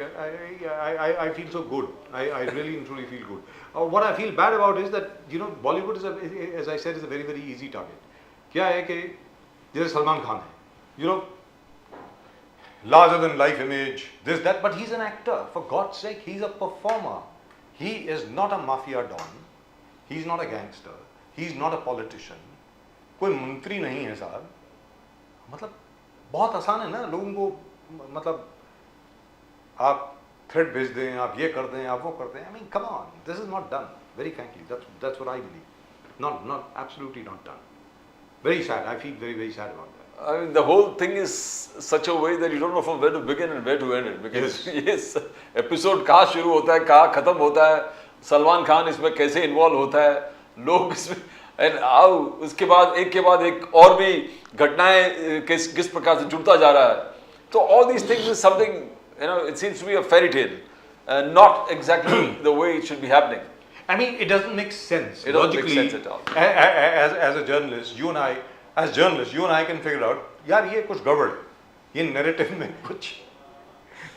I feel so good. I really and truly feel good. What I feel bad about is that Bollywood as I said, is a very very easy target. क्या है कि जैसे सलमान खान है, larger than life image, this that, but he's an actor. For God's sake, he's a performer. He is not a mafia don. He's not a gangster. He's not a politician. कोई मंत्री नहीं है साहब. मतलब बहुत आसान है ना लोगों को, मतलब आप थ्रेड भेज दें, आप ये कर दें, आप वो कर दें. I mean, come on, this is not done. Very frankly, that's what I believe. Not absolutely not done. Very sad. I feel very very sad about that. I mean, the whole thing is such a way that you don't know from where to begin and where to end it. Because yes, episode कहाँ शुरू होता है, कहाँ खत्म होता है, सलमान खान इसमें कैसे इन्वॉल्व होता है, लोग इसमें एंड हाउ उसके बाद एक और भी घटनाएं किस प्रकार से जुड़ता जा रहा है. तो all these things is something, it seems to be a fairy tale, not exactly the way it should be happening. I mean, it doesn't make sense. It doesn't make sense at all. As a journalist, you and I can figure out, यार ये कुछ गड़बड़ है, ये narrative में कुछ,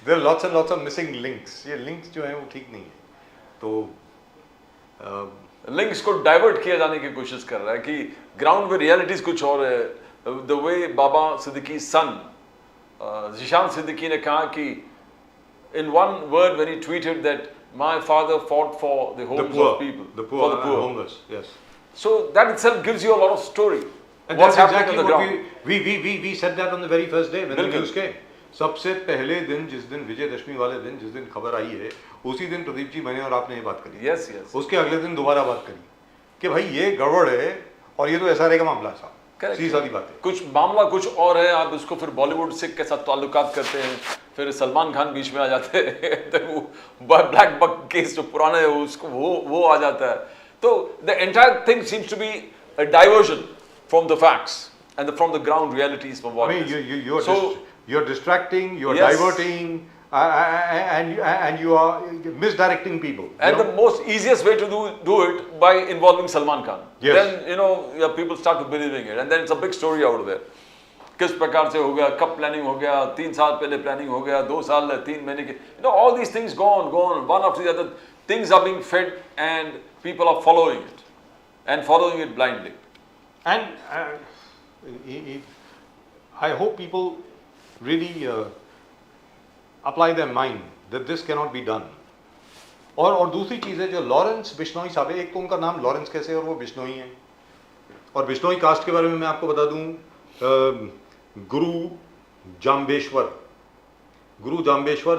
there are lots and lots of missing links. ये links जो हैं वो ठीक नहीं है. तो लिंक्स को डाइवर्ट किया जाने की कोशिश कर रहा है कि ग्राउंड में रियलिटीज कुछ और है. द वे बाबा सिद्दीकी सन जिशान सिद्दीकी ने कहा कि in one word when he tweeted that my father fought for the homes of people, the poor, for the poor, homeless, yes. So that itself gives you a lot of story. And What's that's happening exactly on the what we said that on the very first day when the बिल्कुल. news came. सबसे पहले दिन जिस दिन विजयदशमी वाले दिन जिस दिन खबर आई है, उसी दिन प्रदीप जी, मैंने और आपने ये बात करी. Yes, yes. उसके अगले दिन दोबारा बात करी कि भाई ये गड़बड़ है और ये तो एसआरए का मामला है. सीधी सादी बात है. कुछ मामला कुछ और है, आप उसको फिर बॉलीवुड से के साथ ताल्लुकात करते हैं, फिर सलमान खान बीच में आ जाते हैं, तो वो ब्लैक बक केस जो पुराना है उसको वो आ जाता है. तो the entire thing seems to be a diversion from the facts and from the ground realities from what I mean, you're distracting, you're yes. diverting, and you are misdirecting people. And the most easiest way to do it by involving Salman Khan. Yes. Then people start to believing it, and then it's a big story out there. किस प्रकार से हो गया, कब planning हो गया, 3 साल पहले प्लानिंग हो गया, 2 साल 3 महीने के, all these things go on, one after the other. Things are being fed, and people are following it, and following it blindly. And I hope people really apply their mind that this cannot be done. और दूसरी चीज़ है जो Lawrence Bishnoi साहब है, एक तो उनका नाम लॉरेंस कैसे है और वो बिश्नोई है. और बिश्नोई कास्ट के बारे में मैं आपको बता दूं, गुरु जाम्बेश्वर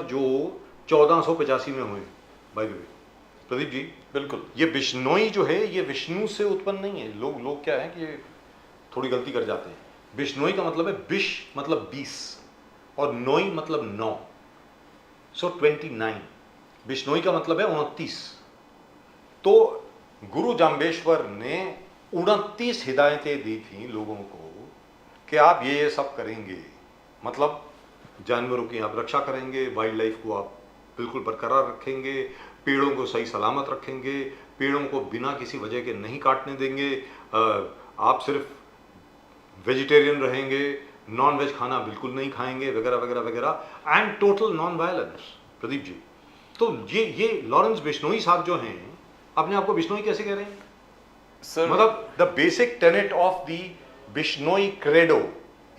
जो 1485 में हुए, by the way Pradeep ji. बिल्कुल. ये बिश्नोई जो है ये विष्णु से उत्पन्न नहीं है. लोग क्या है कि ये थोड़ी गलती कर जाते हैं. बिश्नोई का मतलब है बिश मतलब 20 और नोई मतलब 9, सो 29. बिश्नोई का मतलब है 29. तो गुरु जाम्बेश्वर ने 29 हिदायतें दी थी लोगों को कि आप ये सब करेंगे, मतलब जानवरों की आप रक्षा करेंगे, वाइल्ड लाइफ को आप बिल्कुल बरकरार रखेंगे, पेड़ों को सही सलामत रखेंगे, पेड़ों को बिना किसी वजह के नहीं काटने देंगे, आप सिर्फ वेजिटेरियन रहेंगे, नॉन वेज खाना बिल्कुल नहीं खाएंगे, वगैरह वगैरह वगैरह, and total non violence. Pradeep ji, तो ये लॉरेंस बिश्नोई साहब जो हैं, अपने आप को बिश्नोई कैसे कह रहे हैं सर? मतलब the basic Tenet of the Bishnoi credo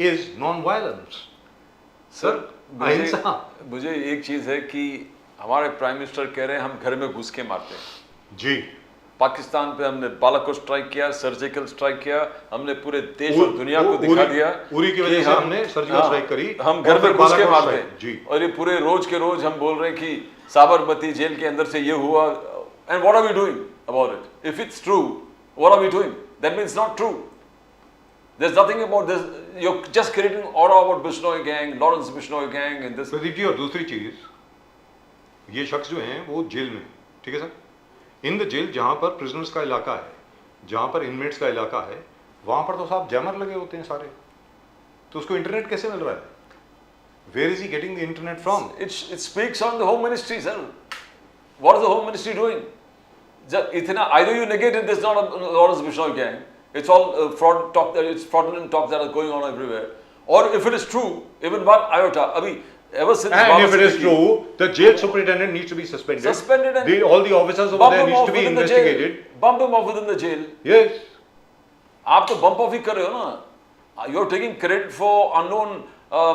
is non violence. Sir अहिंसा. मुझे एक चीज है कि हमारे प्राइम मिनिस्टर कह रहे हैं हम घर में घुस के मारते हैं. जी. पाकिस्तान पे हमने बालाकोट स्ट्राइक किया, सर्जिकल स्ट्राइक किया, हमने पूरे देश और दुनिया को दिखा दिया. उरी की वजह से हमने सर्जिकल स्ट्राइक करी, हम घर में घुस के मारते हैं जी. और ये पूरे रोज के रोज हम बोल रहे हैं कि साबरमती जेल के अंदर से ये हुआ. And what are we doing about it? If it's true, what are we doing? That means not true. There's nothing about this. You're just creating aura about Bishnoi gang, Lawrence Bishnoi gang, and this. Pradeep ji, और दूसरी चीज, ये शख्स जो हैं वो jail में, ठीक है सर, इन द जेल जहाँ पर प्रिजनर्स का इलाका है, जहाँ पर इनमेट्स का इलाका है, वहाँ पर तो साहब जैमर लगे होते हैं सारे. तो उसको इंटरनेट कैसे मिल रहा है? Where is he getting the internet from? It speaks on the Home Ministry, sir. What is the Home Ministry doing? Either you negate it, this is not a Lawrence Bishnoi gang. It's all fraud talk. It's fraudulent talk that are going on everywhere. Or if it is true, even one iota. अभी ever since And Baba if it is Siddiqui, true, the jail superintendent needs to be suspended. Suspended and All the officers over bump there him needs off to be within the investigated. jail. Bump him off within the jail. Yes. आप तो bump off ही कर रहे हो ना. You're taking credit for unknown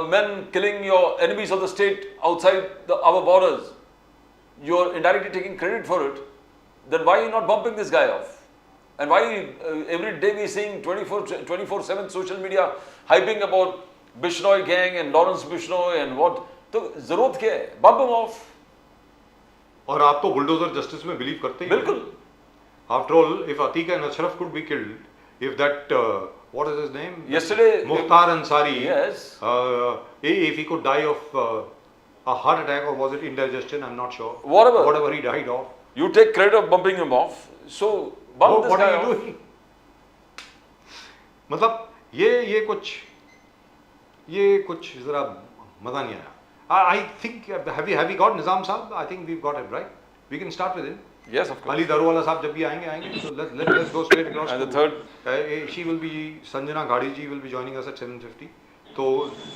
men killing your enemies of the state outside our borders. You're indirectly taking credit for it. Then why are you not bumping this guy off? And why every day we're seeing 24/7 social media hyping about Bishnoi gang and Lawrence Bishnoi and what? तो जरूरत क्या है? Bump him off. और आप तो bulldozer justice में believe करते ही बिल्कुल. After all, if Atiq and Ashraf could be killed, if that what is his name? Yesterday, Mukhtar Ansari. Yes. If he could die of a heart attack or was it indigestion? I'm not sure. Whatever he died of. You take credit of bumping him off. So bump this what guy are you off. doing? मतलब ये कुछ जरा मजा नहीं आया. I think have we got Nizam Saab? I think we've got him, right? We can start with him. Yes, of course. Ali Daruwala साहब जब भी आएंगे so let's go straight across. And the third, she will be Sanjana Ghadi ji will be joining us at 7:50. तो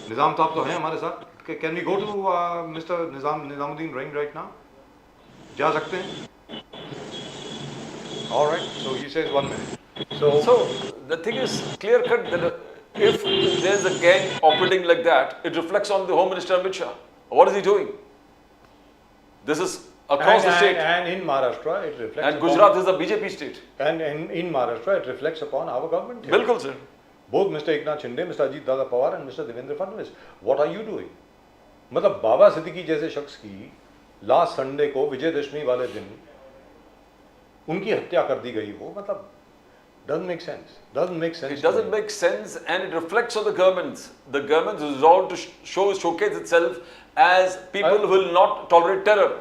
निजाम साहब तो हैं हमारे साथ. Can we go to Mr. Nizamuddin Ring right now? जा सकते हैं? All right. So he says 1 minute. so the thing is clear cut that if there's a gang operating like that, it reflects on the Home Minister Amit Shah. What is he doing? This is across the state. And in Maharashtra, it reflects. And Gujarat is a BJP state. And in Maharashtra, it reflects upon our government. Here. Bilkul, sir. Both Mr. Eknath Shinde, Mr. Ajit Dada Pawar and Mr. Devendra Fadnavis. What are you doing? मतलब बाबा सिद्दीकी जैसे शख्स की last Sunday को विजयदशमी वाले दिन उनकी हत्या कर दी गई. वो मतलब doesn't make sense. It doesn't make sense, and it reflects on the governments. The government is resolved to showcase itself as people who will not tolerate terror.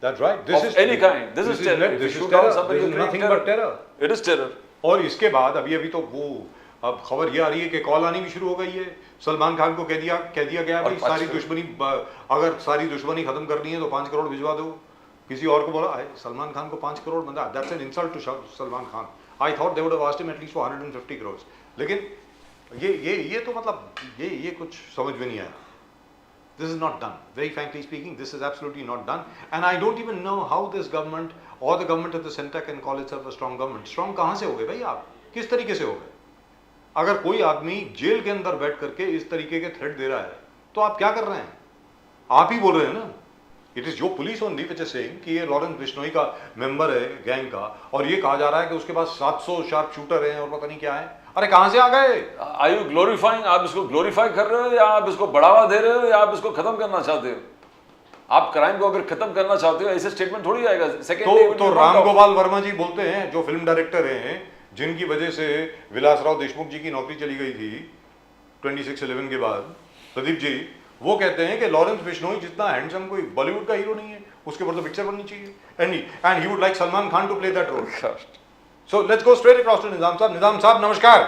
That's right. This is any kind. This is terror. This is terror. This is nothing but terror. It is terror. और इसके बाद अभी तो वो अब खबर ये आ रही है कि कॉल आनी भी शुरू हो गई है. सलमान खान को कह दिया गया भाई सारी दुश्मनी अगर सारी दुश्मनी खत्म करनी है तो 5 करोड़ भिजवा दो. किसी और को बोला सलमान खान को 5 करोड़ बंदा. That's an insult to Salman Khan. I thought they would have asked him at least for 150 crores. लेकिन ये तो मतलब ये कुछ समझ में नहीं आया. This is not done. Very frankly speaking, this is absolutely not done. And I don't even know how this government or the government of the center can call itself a strong government. Strong कहाँ से हो गए भाई आप? किस तरीके से हो गए? अगर कोई आदमी जेल के अंदर बैठ करके इस तरीके के थ्रेट दे रहा है, तो आप क्या कर रहे हैं? आप ही बोल रहे हैं ना. It is your police only which is saying कि ये लॉरेंस बिश्नोई का मेंबर है गैंग का, और ये कहा जा रहा है कि उसके पास 700 शार्प शूटर हैं और पता नहीं क्या है. अरे कहां से आ गए? Are you glorifying? आप इसको ग्लोरीफाई कर रहे हो या आप इसको बढ़ावा दे रहे हो या आप इसको खत्म करना चाहते हो? आप क्राइम को अगर खत्म करना चाहते हो ऐसे स्टेटमेंट थोड़ी आएगा. सेकंड तो राम गोपाल वर्मा जी बोलते हैं, जो फिल्म डायरेक्टर हैं, जिनकी वजह से विलासराव देशमुख जी की नौकरी चली गई थी 26/11 के बाद, प्रदीप जी, वो कहते हैं कि लॉरेंस बिश्नोई जितना हैंडसम कोई बॉलीवुड का हीरो नहीं है, उसके ऊपर तो पिक्चर बननी चाहिए. And he would like Salman Khan to play that role. So let's go straight across to Nizam Sahab. Nizam साहब नमस्कार.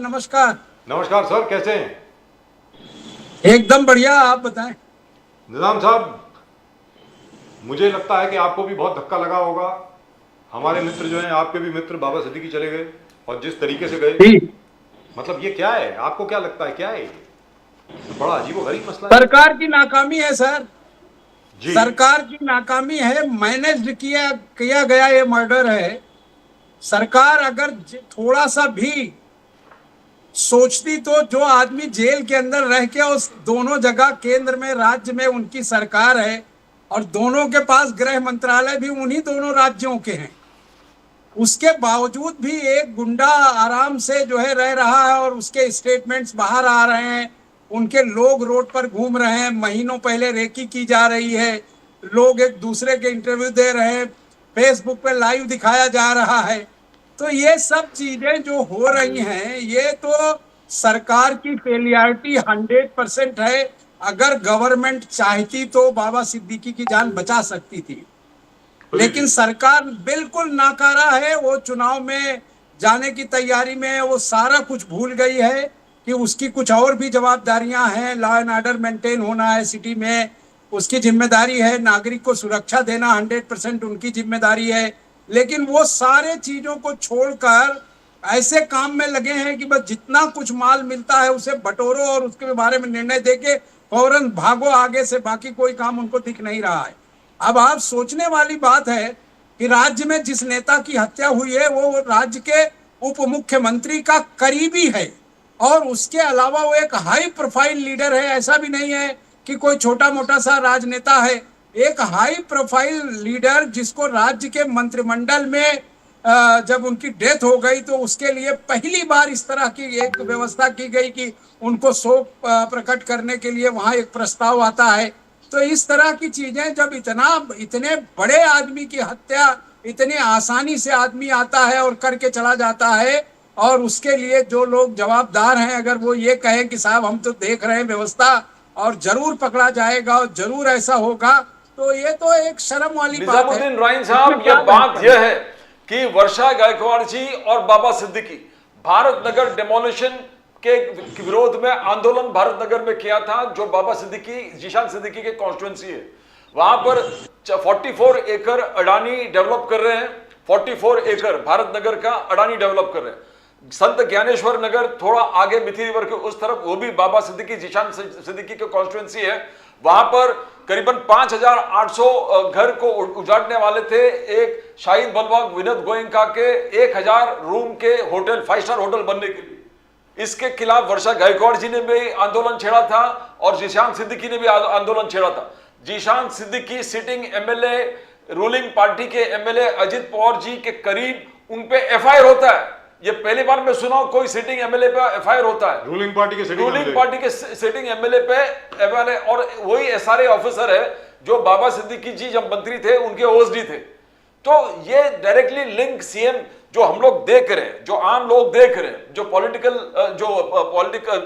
नमस्कार. नमस्कार सर, कैसे हैं? एकदम बढ़िया, आप बताएं. निजाम साहब, मुझे लगता है कि आपको भी बहुत धक्का लगा होगा. हमारे मित्र जो हैं, आपके भी मित्र बाबा सिद्दीकी चले गए और जिस तरीके से गए, मतलब ये क्या है? आपको क्या लगता है क्या है ये? बड़ा अजीबोगरीब मसला है. सरकार की नाकामी है सर जी. सरकार की नाकामी है. मैनेज किया गया ये मर्डर है. सरकार अगर थोड़ा सा भी सोचती तो जो आदमी जेल के अंदर रह के उस दोनों जगह केंद्र में राज्य में उनकी सरकार है और दोनों के पास गृह मंत्रालय भी उन्हीं दोनों राज्यों के हैं, उसके बावजूद भी एक गुंडा आराम से जो है रह रहा है और उसके स्टेटमेंट्स बाहर आ रहे हैं. उनके लोग रोड पर घूम रहे हैं. महीनों पहले रेकी की जा रही है. लोग एक दूसरे के इंटरव्यू दे रहे हैं. फेसबुक पे लाइव दिखाया जा रहा है. तो ये सब चीजें जो हो रही हैं, ये तो सरकार की फेलियरिटी 100% है. अगर गवर्नमेंट चाहती तो बाबा सिद्दीकी की जान बचा सकती थी, लेकिन सरकार बिल्कुल नाकारा है. वो चुनाव में जाने की तैयारी में वो सारा कुछ भूल गई है कि उसकी कुछ और भी जवाबदारियां हैं. लॉ एंड ऑर्डर मेंटेन होना है सिटी में, उसकी जिम्मेदारी है. नागरिक को सुरक्षा देना 100% उनकी जिम्मेदारी है. लेकिन वो सारे चीजों को छोड़कर ऐसे काम में लगे हैं कि बस जितना कुछ माल मिलता है उसे बटोरो और उसके बारे में निर्णय देके फौरन भागो आगे से, बाकी कोई काम उनको दिख नहीं रहा है। अब आप सोचने वाली बात है कि राज्य में जिस नेता की हत्या हुई है वो राज्य के उप मुख्यमंत्री का करीबी है, और उसके अलावा वो एक हाई प्रोफाइल लीडर है। ऐसा भी नहीं है कि कोई छोटा मोटा सा राजनेता है, एक हाई प्रोफाइल लीडर जिसको राज्य के मंत्रिमंडल में जब उनकी डेथ हो गई तो उसके लिए पहली बार इस तरह की एक व्यवस्था की गई कि उनको शोक प्रकट करने के लिए वहां एक प्रस्ताव आता है। तो इस तरह की चीजें जब इतने बड़े आदमी की हत्या इतनी आसानी से आदमी आता है और करके चला जाता है, और उसके लिए जो लोग जवाबदार हैं अगर वो ये कहें कि साहब हम तो देख रहे हैं व्यवस्था और जरूर पकड़ा जाएगा और जरूर ऐसा होगा, तो ये तो एक शर्म वाली बात है। निजामुद्दीन राइन साहब, ये बात यह है कि वर्षा गायकवाड़ जी और बाबा सिद्दीकी भारत नगर डेमोलिशन के विरोध में आंदोलन भारत नगर में किया था, जो बाबा सिद्दीकी, जीशान सिद्दीकी के कॉन्स्टिट्यूएंसी है। वहां पर 44 एकड़ अडानी डेवलप कर रहे हैं, 44 एकड़ भारत नगर का अडानी डेवलप कर रहे हैं। संत ज्ञानेश्वर नगर थोड़ा आगे मिथि रिवर के उस तरफ, वो भी बाबा सिद्दीकी, जीशान सिद्दीकी के कॉन्स्टिट्यूएंसी है। वहां पर करीबन 5800 घर को उजाड़ने वाले थे। एक शाहिद बलबाग विनोद गोयंका के 1000 रूम के होटल, 5 स्टार होटल बनने के लिए, इसके खिलाफ वर्षा गायकवाड़ जी ने भी आंदोलन छेड़ा था और जीशान सिद्दीकी ने भी आंदोलन छेड़ा था। Zeeshan Siddiqui sitting MLA, ruling party के एमएलए अजित पवार जी के करीब, उन पे एफआईआर होता है। ये पहली बार मैं सुना कोई सिटिंग एमएलए पे एफआईआर होता है। रूलिंग पार्टी के सिटिंग एमएलए पे एफआईआर, और वही एसआरए ऑफिसर है जो बाबा सिद्दीकी जी जब मंत्री थे उनके ओएसडी थे। तो ये डायरेक्टली लिंक सीएम, जो हम लोग देख रहे हैं, जो आम लोग देख रहे हैं, जो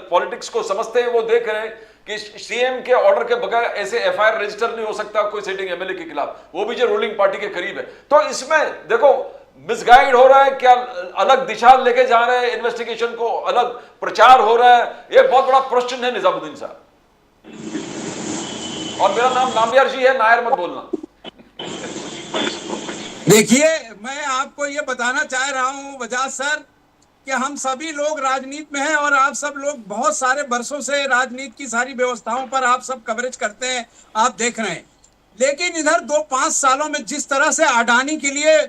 पॉलिटिक्स को समझते हैं, वो देख रहे हैं कि सीएम के ऑर्डर के बगैर ऐसे एफआईआर रजिस्टर नहीं हो सकता कोई सिटिंग एमएलए के खिलाफ, वो भी जो रूलिंग पार्टी के करीब है। तो इसमें देखो मिसगाइड हो रहा है क्या, अलग दिशा लेके जा रहे हैं इन्वेस्टिगेशन को, अलग प्रचार हो रहा है, ये बहुत बड़ा प्रश्न है निजामुद्दीन साहब। और मेरा नाम नामयार जी है, नायर मत बोलना। देखिए, मैं आपको ये बताना चाह रहा हूं बजाज सर कि हम सभी लोग राजनीति में हैं और आप सब लोग बहुत सारे वर्षों से राजनीति की सारी व्यवस्थाओं पर आप सब कवरेज करते हैं, आप देख रहे हैं। लेकिन इधर 2-5 सालों में जिस तरह से अडानी के लिए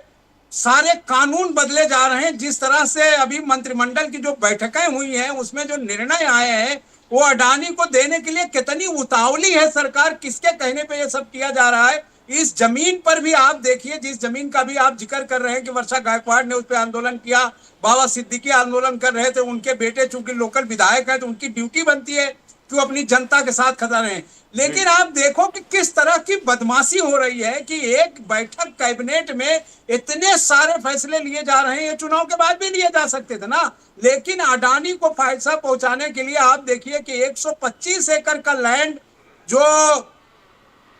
सारे कानून बदले जा रहे हैं, जिस तरह से अभी मंत्रिमंडल की जो बैठकें हुई हैं उसमें जो निर्णय आए हैं, वो अडानी को देने के लिए कितनी उतावली है सरकार, किसके कहने पे ये सब किया जा रहा है। इस जमीन पर भी आप देखिए, जिस जमीन का भी आप जिक्र कर रहे हैं कि वर्षा गायकवाड़ ने उस पर आंदोलन किया, बाबा सिद्दीकी आंदोलन कर रहे थे, उनके बेटे चूंकि लोकल विधायक है तो उनकी ड्यूटी बनती है कि वो अपनी जनता के साथ खड़ा रहे। लेकिन आप देखो कि किस तरह की बदमाशी हो रही है कि एक बैठक कैबिनेट में इतने सारे फैसले लिए जा रहे हैं, ये चुनाव के बाद भी लिए जा सकते थे ना। लेकिन अडानी को फायदा पहुंचाने के लिए आप देखिए कि 125 एकड़ का लैंड जो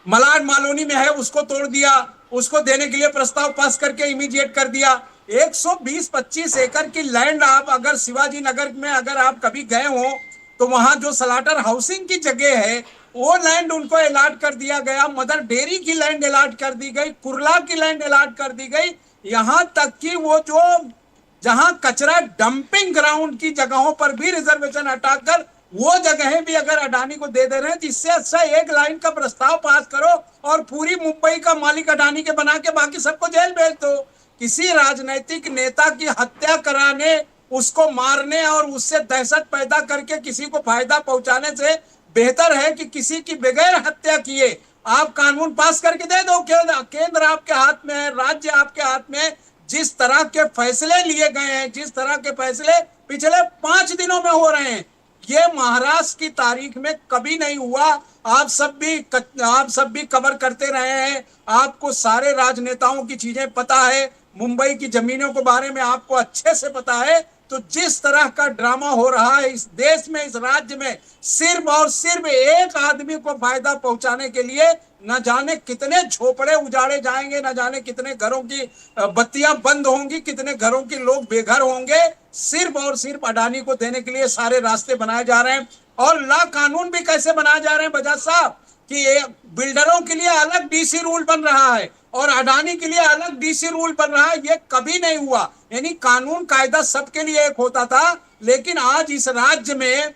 मलाड मालोनी में है उसको तोड़ दिया, उसको देने के लिए प्रस्ताव पास करके इमीडिएट कर दिया। 120-25 एकड़ की लैंड, आप अगर शिवाजी नगर में अगर आप कभी गए हो तो वहां जो सलाटर हाउसिंग की जगह है वो लैंड उनको अलाट कर दिया गया, मदर डेयरी की लैंड अलाट कर दी गई, कुर्ला की लैंड अलाट कर दी गई, यहां तक कि वो जो जहां कचरा डंपिंग ग्राउंड की जगहों पर भी रिजर्वेशन हटाकर वो जगहें भी अगर अडानी को दे रहे हैं, जिससे अच्छा एक लाइन का प्रस्ताव पास करो और पूरी मुंबई का मालिक अडानी के बना के बाकी सबको जेल भेज दो। किसी राजनीतिक नेता की हत्या कराने, उसको मारने और उससे दहशत पैदा करके किसी को फायदा पहुंचाने से बेहतर है कि किसी की बगैर हत्या किए आप कानून पास करके दे दो। केंद्र आपके हाथ में है, राज्य आपके हाथ में। जिस तरह के फैसले लिए गए हैं, जिस तरह के फैसले पिछले 5 दिनों में हो रहे हैं, ये महाराष्ट्र की तारीख में कभी नहीं हुआ। आप सब भी कवर करते रहे हैं, आपको सारे राजनेताओं की चीजें पता है, मुंबई की जमीनों के बारे में आपको अच्छे से पता है। तो जिस तरह का ड्रामा हो रहा है इस देश में, इस राज्य में, सिर्फ और सिर्फ एक आदमी को फायदा पहुंचाने के लिए न जाने कितने झोपड़े उजाड़े जाएंगे, न जाने कितने घरों की बत्तियां बंद होंगी, कितने घरों के लोग बेघर होंगे, सिर्फ और सिर्फ अडानी को देने के लिए सारे रास्ते बनाए जा रहे हैं। और ला कानून भी कैसे बनाए जा रहे हैं बजाज साहब कि बिल्डरों के लिए अलग डीसी रूल बन रहा है और अडानी के लिए अलग डीसी रूल बन रहा है। ये कभी नहीं हुआ। यानी कानून कायदा सबके लिए एक होता था, लेकिन आज इस राज्य में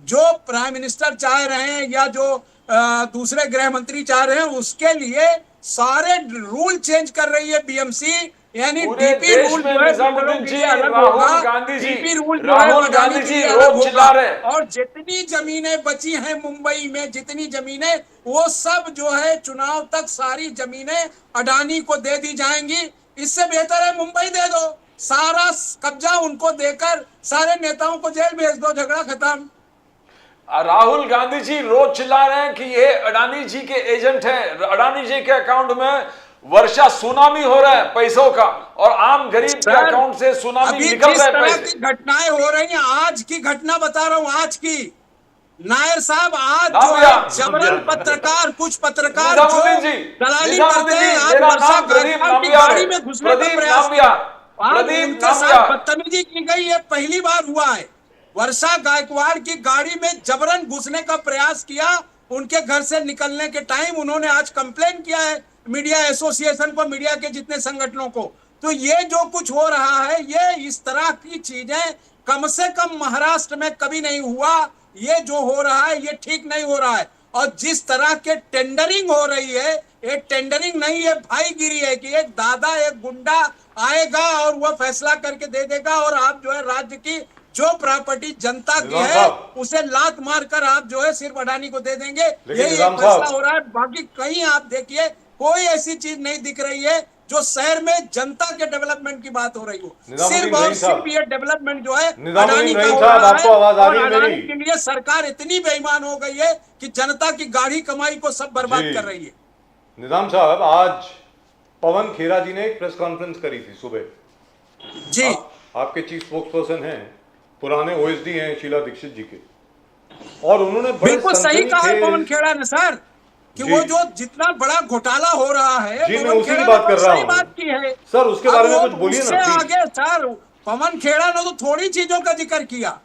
जो प्राइम मिनिस्टर चाह रहे हैं या जो दूसरे गृह मंत्री चाह रहे हैं, उसके लिए सारे रूल चेंज कर रही है बीएमसी। यानी पूरे डीपी देश रूल में जो है निजामुद्दीन जी, अलग राहुल होगा, गांधी जी, डीपी रूल जो है राहुल अडानी गांधी के जी लिए रोज अलग चिल्ला होगा। रहे हैं। और जितनी जमीनें बची हैं मुंबई में, जितनी जमीनें, वो सब जो है चुनाव तक सारी जमीनें अडानी को दे दी जाएंगी। इससे बेहतर है मुंबई दे दो, सारा कब्जा उनको देकर सारे नेताओं को जेल भेज दो, झगड़ा खत्म। राहुल गांधी जी रोज चिल्ला रहे हैं कि ये अडानी जी के एजेंट हैं, अडानी जी के अकाउंट में वर्षा सुनामी हो रहा है पैसों का, और आम गरीब के अकाउंट से सुनामी अभी निकल जिस रहे तरह पैसे। की घटनाएं हो रही हैं, आज की घटना बता रहा हूं, आज की नायर साहब, आज जो नामिया, है जबरन पत्रकार, कुछ पत्रकार जो निजामुद्दीन जी, दलाली निजामुद्दीन करते जी, हैं, आज मेरा वर्षा नाम प्रदीप गायकवाड़ की नामिया गाड़ी है। में घुसने का प्रदीप प्रयास नामिया, किया। आज प्रदीप उनके नामिया। साथ बदतमीजी की गई, ये पहली बार हुआ है। वर्षा गायकवाड़ की गाड़ी में जबरन घुसने का प्रयास किया। उनके घर से निकलने के टाइम उन्होंने आज कंप्लेन किया है मीडिया एसोसिएशन को, मीडिया के जितने संगठनों को। तो ये जो कुछ हो रहा है, ये इस तरह की चीजें कम से कम महाराष्ट्र में कभी नहीं हुआ। ये जो हो रहा है ये ठीक नहीं हो रहा है। और जिस तरह के टेंडरिंग हो रही है, ये टेंडरिंग नहीं है, भाईगिरी है कि एक दादा एक गुंडा आएगा और वह फैसला करके दे देगा, और आप जो है राज्य की जो प्रॉपर्टी जनता की है उसे लात मारकर आप जो है सिर्फ अडानी को दे देंगे। यही एक फैसला हो रहा है। बाकी कहीं आप देखिए कोई ऐसी चीज नहीं दिख रही है जो शहर में जनता के डेवलपमेंट की बात हो रही हो। सिर्फ और सिर्फ ये डेवलपमेंट जो है अडानी का हो रहा है, और अडानी के लिए सरकार इतनी बेईमान हो गई है कि जनता की गाढ़ी कमाई को सब बर्बाद कर रही है। निजाम साहब, आज पवन खेरा जी ने एक प्रेस कॉन्फ्रेंस करी थी सुबह जी। आपके चीफ स्पोक्स पर्सन हैं, पुराने ओएसडी हैं शीला दीक्षित जी के, और उन्होंने बिल्कुल सही कहा पवन खेड़ा ने सर कि वो जो जितना बड़ा घोटाला हो रहा है, जी, मैं उसी की बात कर रहा हूं। बात की है सर, उसके बारे में कुछ बोलिए ना। आगे सर, पवन खेड़ा ने तो थोड़ी चीजों का जिक्र किया,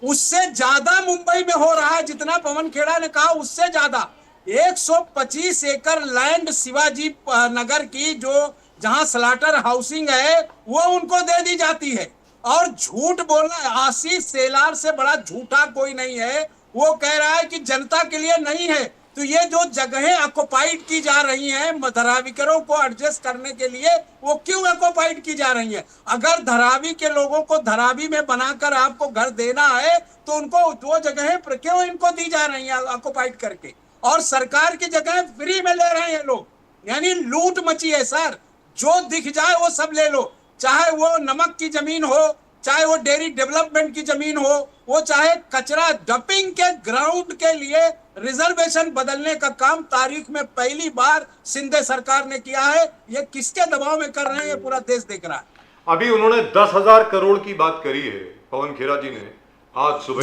उससे ज्यादा मुंबई में हो रहा है जितना पवन खेड़ा ने कहा, उससे ज्यादा 125 एकड़ लैंड शिवाजी नगर की जो जहां स्लाटर हाउसिंग है वो उनको दे दी जाती है। और झूठ बोलना, आशीष सेलार से बड़ा झूठा कोई नहीं है। वो कह रहा है कि जनता के लिए नहीं है। तो ये जो जगहें ऑक्युपाइड की जा रही हैं धाराविकरों को एडजस्ट करने के लिए, वो क्यों ऑक्युपाइड की जा रही हैं? अगर धारावी के लोगों को धारावी में बनाकर आपको घर देना है तो उनको वो जगहें क्यों इनको दी जा रही हैं ऑक्युपाइड करके? और सरकार की जगह फ्री में ले रहे हैं लोग, यानी लूट मची है सर। जो दिख जाए वो सब ले लो, चाहे वो नमक की जमीन हो, चाहे वो डेयरी डेवलपमेंट की जमीन हो, वो चाहे कचरा डंपिंग के ग्राउंड के लिए रिजर्वेशन बदलने का काम तारीख में पहली बार सिंधे सरकार ने किया है। ये किसके दबाव में कर रहे हैं, ये पूरा देश देख रहा है। अभी उन्होंने 10,000 करोड़ की बात करी है पवन खेरा जी ने आज सुबह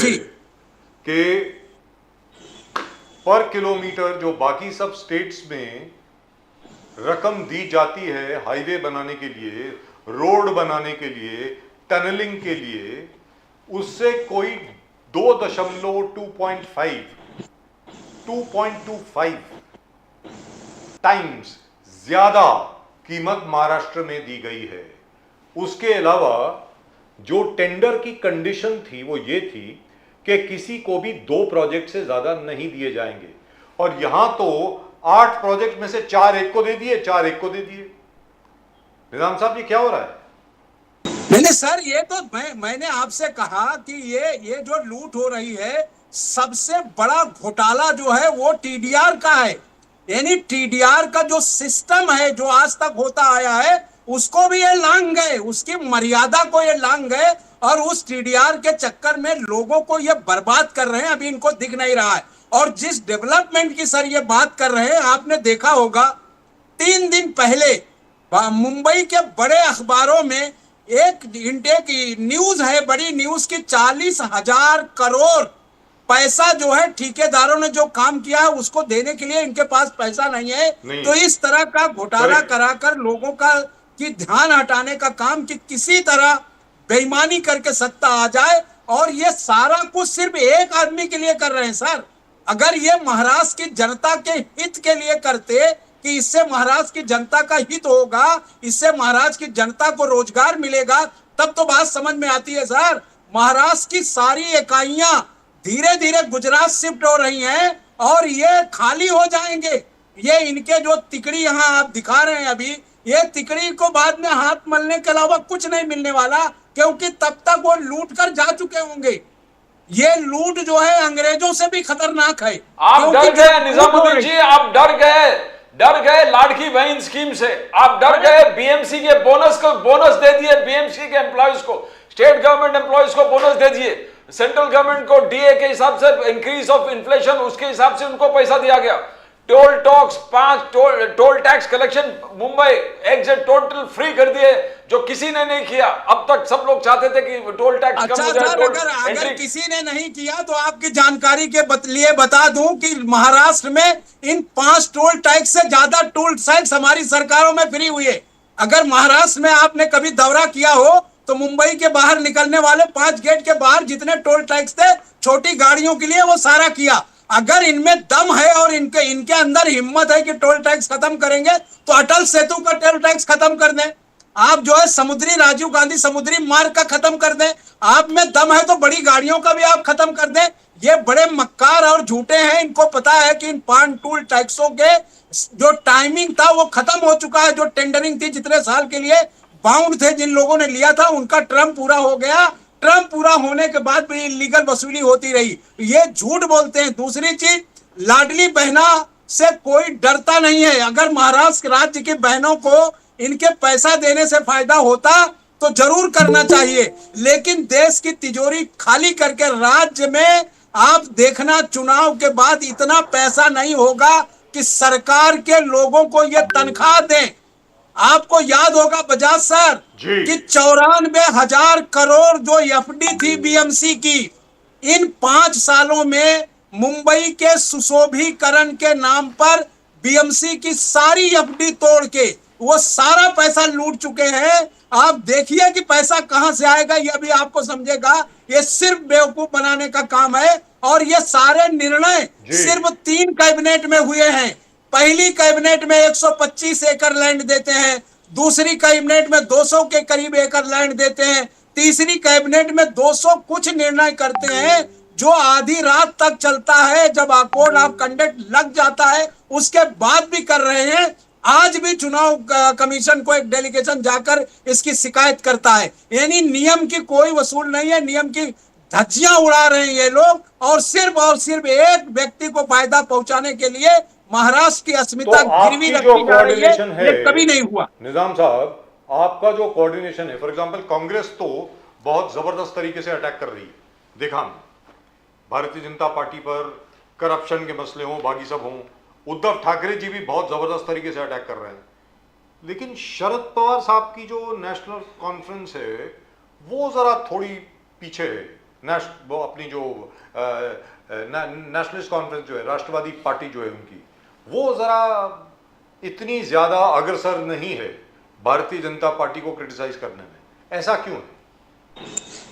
के पर किलोमीटर जो बाकी सब स्टेट्स में रकम दी जाती है हाईवे बनाने के लिए, रोड बनाने के लिए, टनलिंग के लिए, उससे कोई 2.25 टाइम्स ज्यादा कीमत महाराष्ट्र में दी गई है। उसके अलावा जो टेंडर की कंडीशन थी वो ये थी कि किसी को भी 2 प्रोजेक्ट से ज्यादा नहीं दिए जाएंगे, और यहां तो 8 प्रोजेक्ट में से 4 एक को दे दिए, 4 एक को दे दिए। निजाम साहब, ये क्या हो रहा है? नहीं सर, ये तो मैंने आपसे कहा कि ये जो लूट हो रही है, सबसे बड़ा घोटाला जो है वो टीडीआर का है। यानी टीडीआर का जो सिस्टम है जो आज तक होता आया है, उसको भी ये लांघ गए, उसकी मर्यादा को ये लांघ गए, और उस टीडीआर के चक्कर में लोगों को ये बर्बाद कर रहे हैं। अभी इनको दिख नहीं रहा है। और जिस डेवलपमेंट की सर ये बात कर रहे हैं, आपने देखा होगा 3 दिन पहले मुंबई के बड़े अखबारों में एक न्यूज है, बड़ी न्यूज की 40,000 करोड़ पैसा जो है ठेकेदारों ने जो काम किया है उसको देने के लिए इनके पास पैसा नहीं है। तो इस तरह का घोटाला कराकर लोगों का की ध्यान हटाने का काम कि किसी तरह बेईमानी करके सत्ता आ जाए, और ये सारा कुछ सिर्फ एक आदमी के लिए कर रहे हैं सर। अगर ये महाराष्ट्र की जनता के हित के लिए करते कि इससे महाराष्ट्र की जनता का हित होगा, इससे महाराष्ट्र की जनता को रोजगार मिलेगा, तब तो बात समझ में आती है सर। महाराष्ट्र की सारी इकाइयां धीरे धीरे गुजरात शिफ्ट हो रही हैं और ये खाली हो जाएंगे। ये इनके जो तिकड़ी यहाँ आप दिखा रहे हैं अभी, ये तिकड़ी को बाद में हाथ मलने के अलावा कुछ नहीं मिलने वाला, क्योंकि तब तक वो लूट कर जा चुके होंगे। ये लूट जो है अंग्रेजों से भी खतरनाक है। आप डर गए निजामुद्दीन जी, आप डर गए लाड़की बहन स्कीम से, आप डर गए बीएमसी के बोनस दे दिए, बीएमसी के एम्प्लॉयज को, स्टेट गवर्नमेंट एम्प्लॉयज को बोनस दे दिए, सेंट्रल गवर्नमेंट को डीए के हिसाब से इंक्रीज ऑफ इन्फ्लेशन उसके हिसाब से उनको पैसा दिया गया। Toll tax 5 toll tax collection Mumbai exit total free कर दिए, जो किसी ने नहीं किया। अब तक सब लोग चाहते थे कि टोल टैक्स कम हो जाए। अगर किसी ने नहीं किया तो आपकी जानकारी के लिए बता दूं कि महाराष्ट्र में इन 5 टोल टैक्स से ज्यादा टोल टैक्स हमारी सरकारों में फ्री हुए। अगर महाराष्ट्र में आपने कभी दौरा किया हो तो मुंबई के बाहर निकलने वाले 5 गेट के बाहर जितने टोल टैक्स थे छोटी गाड़ियों के लिए, वो सारा किया। अगर इनमें दम है और इनके अंदर हिम्मत है कि टोल टैक्स खत्म करेंगे तो अटल सेतु का टोल टैक्स खत्म कर दें। आप जो है समुद्री राजीव गांधी समुद्री मार्ग का खत्म कर दें। आप में दम है तो बड़ी गाड़ियों का भी आप खत्म कर दें। ये बड़े मक्कार और झूठे हैं। इनको पता है कि इन 5 टोल टैक्सों के जो टाइमिंग था वो खत्म हो चुका है। जो टेंडरिंग थी, जितने साल के लिए बाउंड थे, जिन लोगों ने लिया था, उनका टर्म पूरा हो गया। टर्म पूरा होने के बाद भी इलीगल वसूली होती रही। ये झूठ बोलते हैं। दूसरी चीज, लाडली बहना से कोई डरता नहीं है। अगर महाराष्ट्र राज्य की बहनों को इनके पैसा देने से फायदा होता तो जरूर करना चाहिए, लेकिन देश की तिजोरी खाली करके राज्य में आप देखना, चुनाव के बाद इतना पैसा नहीं होगा कि सरकार के लोगों को ये तनख्वाह दें। आपको याद होगा बजाज सर कि 94,000 करोड़ जो एफडी थी बीएमसी की, इन 5 सालों में मुंबई के सुशोभीकरण के नाम पर बीएमसी की सारी एफडी तोड़ के वो सारा पैसा लूट चुके हैं। आप देखिए कि पैसा कहां से आएगा, ये भी आपको समझेगा। ये सिर्फ बेवकूफ बनाने का काम है। और ये सारे निर्णय सिर्फ 3 कैबिनेट में हुए हैं। पहली कैबिनेट में 125 एकड़ लैंड देते हैं, दूसरी कैबिनेट में 200 के करीब एकड़ लैंड देते हैं, तीसरी कैबिनेट में 200 कुछ निर्णय करते हैं जो आधी रात तक चलता है। जब कोड ऑफ कंडक्ट लग जाता है उसके बाद भी कर रहे हैं। आज भी चुनाव कमीशन को एक डेलीगेशन जाकर इसकी शिकायत करता है। यानी नियम की कोई वसूल नहीं है, नियम की धज्जियां उड़ा रहे हैं ये लोग, और सिर्फ एक व्यक्ति को फायदा पहुंचाने के लिए महाराष्ट्र की अस्मिता गिरवी रखी जा रही है। ये कभी नहीं हुआ। निजाम साहब, आपका जो कोऑर्डिनेशन है, फॉर एग्जांपल कांग्रेस तो बहुत जबरदस्त तरीके से अटैक कर रही है, देखा हमने। भारतीय जनता पार्टी पर करप्शन के मसले हों, बाकी सब हों, उद्धव ठाकरे जी भी बहुत जबरदस्त तरीके से अटैक कर रहे हैं। लेकिन शरद पवार साहब की जो नेशनल कॉन्फ्रेंस है वो जरा थोड़ी पीछे है। वो अपनी जो नेशनलिस्ट कॉन्फ्रेंस जो है, राष्ट्रवादी पार्टी जो है उनकी, वो जरा इतनी ज्यादा अग्रसर नहीं है भारतीय जनता पार्टी को क्रिटिसाइज करने में। ऐसा क्यों है?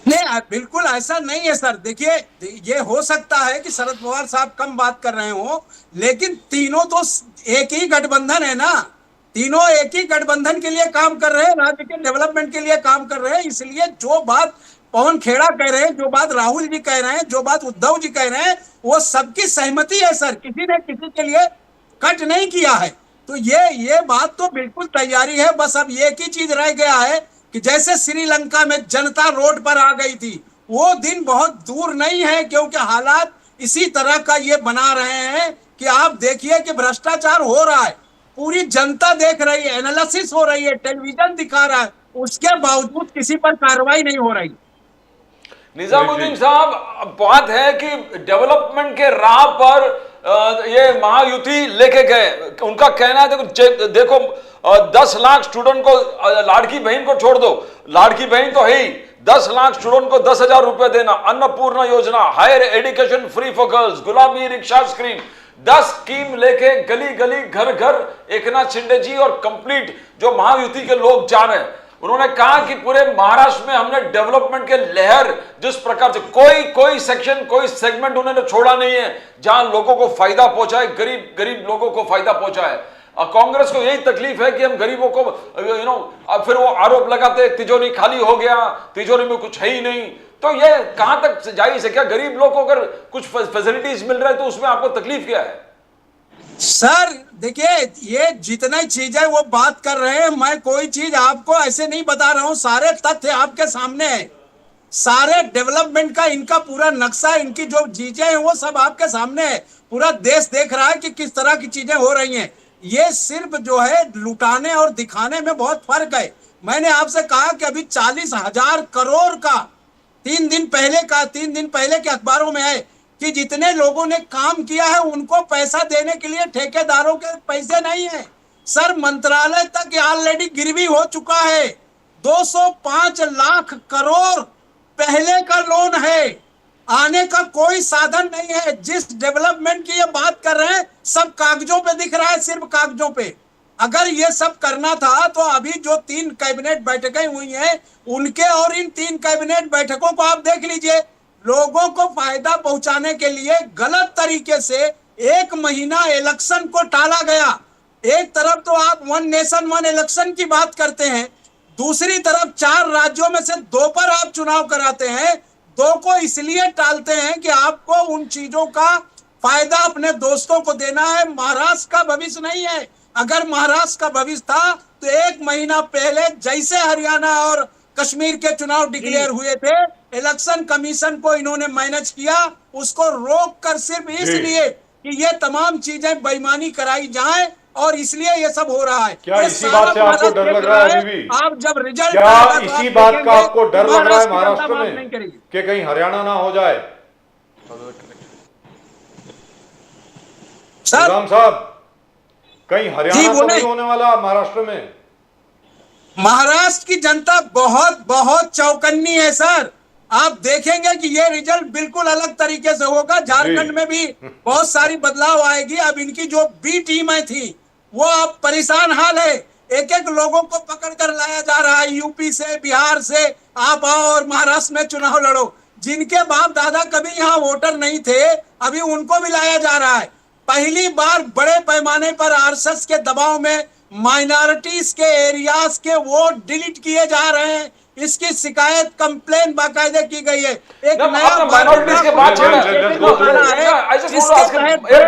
नहीं, बिल्कुल ऐसा नहीं है सर। देखिए, ये हो सकता है कि शरद पवार साहब कम बात कर रहे हो, लेकिन तीनों तो एक ही गठबंधन है ना। तीनों एक ही गठबंधन के लिए काम कर रहे हैं, राज्य के डेवलपमेंट के लिए काम कर रहे हैं। इसलिए जो बात पवन खेड़ा कह रहे हैं, जो बात राहुल जी कह रहे हैं, जो बात उद्धव जी कह रहे हैं, वो सबकी सहमति है सर। किसी ने किसी के लिए कट नहीं किया है। तो ये बात तो बिल्कुल तैयारी है। बस अब एक ही चीज रह गया है कि जैसे श्रीलंका में जनता रोड पर आ गई थी, वो दिन बहुत दूर नहीं है, क्योंकि हालात इसी तरह का ये बना रहे हैं कि आप देखिए कि भ्रष्टाचार हो रहा है, पूरी जनता देख रही है, एनालिसिस हो रही है, टेलीविजन दिखा रहा है, उसके बावजूद किसी पर कार्रवाई नहीं हो रही। निजामुद्दीन साहब, बात है कि डेवलपमेंट के राह पर ये महायुति लेके गए। उनका कहना है देखो 10 लाख स्टूडेंट को, लाड़की बहन को छोड़ दो, लाड़की बहन तो है ही, 10 लाख स्टूडेंट को 10,000 रुपए देना, अन्नपूर्णा योजना, higher education free for girls, गुलाबी रिक्शा स्कीम, 10 स्कीम लेके गली गली घर घर एकनाथ शिंदे जी और कंप्लीट जो महायुति के लोग जा रहे हैं। उन्होंने कहा कि पूरे महाराष्ट्र में हमने डेवलपमेंट के लहर, जिस प्रकार से कोई सेक्शन, कोई सेगमेंट उन्होंने छोड़ा नहीं है जहां लोगों को फायदा पहुंचाए, गरीब लोगों को फायदा पहुंचाए। और कांग्रेस को यही तकलीफ है कि हम गरीबों को अब फिर वो आरोप लगाते तिजोरी खाली हो गया, तिजोरी में कुछ है ही नहीं। तो ये कहां तक जायज है? क्या गरीब लोग को अगर कुछ फैसिलिटीज मिल रहा है तो उसमें आपको तकलीफ क्या है? सर देखिए, ये जितनी चीजें वो बात कर रहे हैं, मैं कोई चीज आपको ऐसे नहीं बता रहा हूं, सारे तथ्य आपके सामने है। सारे डेवलपमेंट का इनका पूरा नक्शा, इनकी जो चीजें हैं वो सब आपके सामने है। पूरा देश देख रहा है कि किस तरह की चीजें हो रही हैं। ये सिर्फ जो है लुटाने और दिखाने में बहुत फर्क है। मैंने आपसे कहा कि अभी 40,000 करोड़ का 3 दिन पहले के अखबारों में है कि जितने लोगों ने काम किया है उनको पैसा देने के लिए ठेकेदारों के पैसे नहीं है। सर मंत्रालय तक ऑलरेडी गिरवी हो चुका है। 205 लाख करोड़ पहले का लोन है, आने का कोई साधन नहीं है। जिस डेवलपमेंट की ये बात कर रहे हैं सब कागजों पे दिख रहा है, सिर्फ कागजों पे। अगर ये सब करना था तो अभी जो 3 कैबिनेट बैठकें हुई हैं उनके और इन 3 कैबिनेट बैठकों को आप देख लीजिए। लोगों को फायदा पहुंचाने के लिए गलत तरीके से 1 महीना इलेक्शन को टाला गया। एक तरफ तो आप 1 नेशन 1 इलेक्शन की बात करते हैं, दूसरी तरफ 4 राज्यों में से 2 पर आप चुनाव कराते हैं। 2 को इसलिए टालते हैं कि आपको उन चीजों का फायदा अपने दोस्तों को देना है। महाराष्ट्र का भविष्य नहीं है। अगर महाराष्ट्र का भविष्य था तो 1 महीना पहले जैसे हरियाणा और कश्मीर के चुनाव डिक्लेयर हुए थे, इलेक्शन कमीशन को इन्होंने मैनेज किया, उसको रोक कर सिर्फ इसलिए कि ये तमाम चीजें बेईमानी कराई जाए, और इसलिए ये सब हो रहा है। क्या इसी बात से आपको डर लग रहा है अभी भी? आप जब रिजल्ट क्या इसी बात का आपको डर लग रहा है महाराष्ट्र में कि कहीं हरियाणा ना हो जाए? सर साहब, कहीं हरियाणा तो नहीं होने वाला महाराष्ट्र में? महाराष्ट्र की जनता बहुत बहुत चौकन्नी है सर। आप देखेंगे कि ये रिजल्ट बिल्कुल अलग तरीके से होगा। झारखंड में भी बहुत सारी बदलाव आएगी। अब इनकी जो बी टीमें थी वो अब परेशान हाल है। एक एक लोगों को पकड़ कर लाया जा रहा है, यूपी से, बिहार से। आप आओ और महाराष्ट्र में चुनाव लड़ो। जिनके बाप दादा कभी यहाँ वोटर नहीं थे, अभी उनको भी लाया जा रहा है। पहली बार बड़े पैमाने पर आरएसएस के दबाव में माइनॉरिटीज के एरियाज के वोट डिलीट किए जा रहे हैं। इसकी शिकायत कंप्लेन बाकायदे की गई है। एक नया माइनॉरिटीज के बात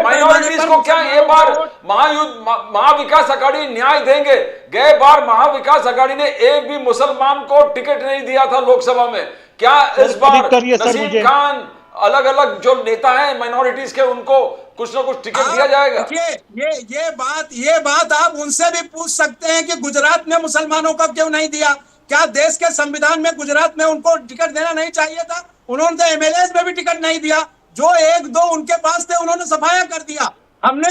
माइनॉरिटीज को क्या ये बार महाविकास अघाड़ी न्याय देंगे? गए बार महाविकास अघाड़ी ने एक भी मुसलमान को टिकट नहीं दिया था लोकसभा में। क्या इस बार नसीम खान, अलग अलग जो नेता हैं माइनॉरिटीज के, उनको कुछ ना कुछ टिकट दिया जाएगा? ये बात आप उनसे भी पूछ सकते हैं कि गुजरात में मुसलमानों का क्यों नहीं दिया। क्या देश के संविधान में गुजरात में उनको टिकट देना नहीं चाहिए था? उन्होंने तो एमएलए में भी टिकट नहीं दिया। जो 1-2 उनके पास थे उन्होंने सफाया कर दिया। हमने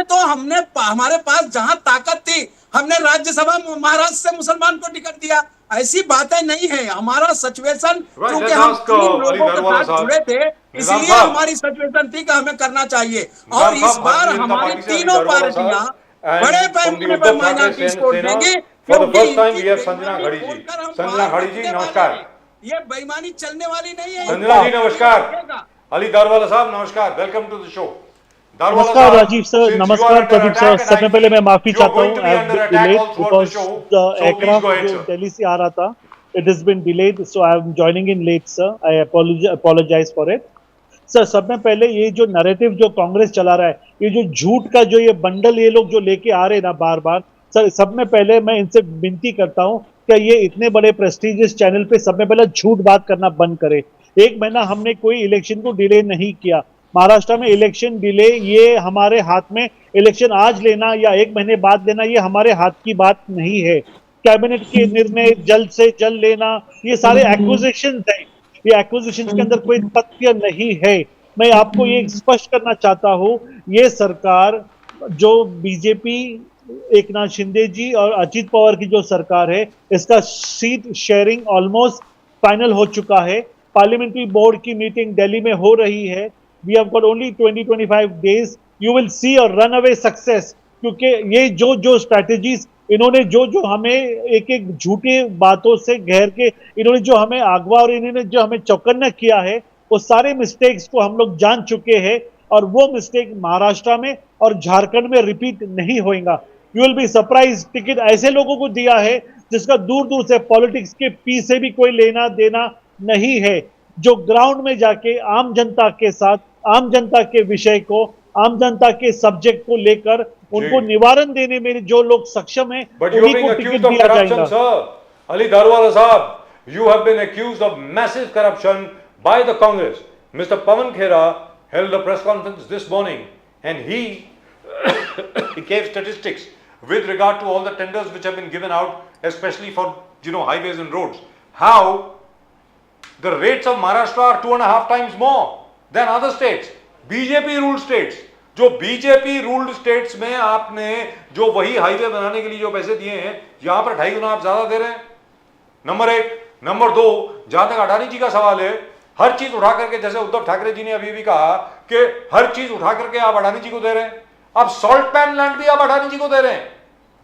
हमारे पास जहां ताकत थी हमने राज्यसभा महाराष्ट्र से मुसलमान को टिकट दिया। ऐसी बातें नहीं है। हमारा सिचुएशन, क्योंकि हम 3 लोगों के साथ जुड़े थे, इसलिए हमारी सिचुएशन थी कि हमें करना चाहिए। और इस बार हमारी तीनों पार्टियां बड़े पैमाने पर माइनॉरिटीज को देंगी। संजना घड़ी जी नमस्कार। ये बेईमानी चलने वाली नहीं है। संजना जी नमस्कार। अली दारवाला साहब नमस्कार, वेलकम टू द शो। नमस्कार राजीव सर, नमस्कार प्रदीप सर। सबसे पहले मैं माफी चाहता हूँ बिकॉज द एयरक्राफ्ट जो दिल्ली से आ रहा था, it has been delayed, so I am joining in late sir. I apologise for it sir. सबसे पहले ये जो नैरेटिव जो कांग्रेस चला रहा है, ये जो झूठ का जो ये बंडल ये लोग जो लेके आ रहे हैं ना बार बार, सर सब में पहले मैं इनसे विनती करता हूँ कि ये इतने बड़े प्रेस्टीजियस चैनल पे सब में पहले झूठ बात करना बंद करे। 1 महीना हमने कोई इलेक्शन को डिले नहीं किया। महाराष्ट्र में इलेक्शन डिले, ये हमारे हाथ में, इलेक्शन आज लेना या 1 महीने बाद लेना ये हमारे हाथ की बात नहीं है। कैबिनेट के निर्णय जल्द से जल्द लेना, ये सारे एक्विजिशन है। ये एक्विजिशन के अंदर कोई तथ्य नहीं है। मैं आपको ये स्पष्ट करना चाहता हूँ, ये सरकार जो बीजेपी, एकनाथ शिंदे जी और अजित पवार की जो सरकार है, इसका सीट शेयरिंग ऑलमोस्ट फाइनल हो चुका है। पार्लियामेंट्री बोर्ड की मीटिंग दिल्ली में हो रही है। We have got only 20-25 days. You will see a runaway success. क्योंकि ये जो स्ट्रैटेजीज इन्होंने जो हमें एक झूठे बातों से घेर के इन्होंने जो हमें अगवा और इन्होंने जो हमें चौकन्ना किया है, वो सारे मिस्टेक्स को हम लोग जान चुके हैं और वो मिस्टेक महाराष्ट्र में और झारखंड में रिपीट नहीं होएगा। You will be surprise ticket ऐसे लोगों को दिया है जिसका दूर दूर से पॉलिटिक्स के पी से भी कोई लेना देना नहीं है, जो ग्राउंड में जाके आम जनता के साथ, आम जनता के विषय को, आम जनता के सब्जेक्ट को लेकर उनको निवारण देने में जो लोग सक्षम है उन्हीं को टिकट दिया जाएगा। Ali Darwala Sahab, you have been accused of massive corruption by the Congress. Mr. Pawan Khera held a press conference this morning and he gave statistics with regard to all the tenders which have been given out, especially for highways and roads. How the rates of Maharashtra are 2.5 times more than other states. BJP ruled states. जो BJP ruled states में आपने जो वही highway बनाने के लिए जो पैसे दिए हैं, यहां पर 2.5 गुना आप ज्यादा दे रहे हैं। नंबर 1। नंबर 2, जहां तक अडानी जी का सवाल है, हर चीज उठा करके, जैसे उद्धव ठाकरे जी ने अभी भी कहा कि हर चीज उठा करके आप अडानी जी को दे रहे हैं, अब सॉल्ट पैन लैंड भी आप अडानी जी को दे रहे हैं।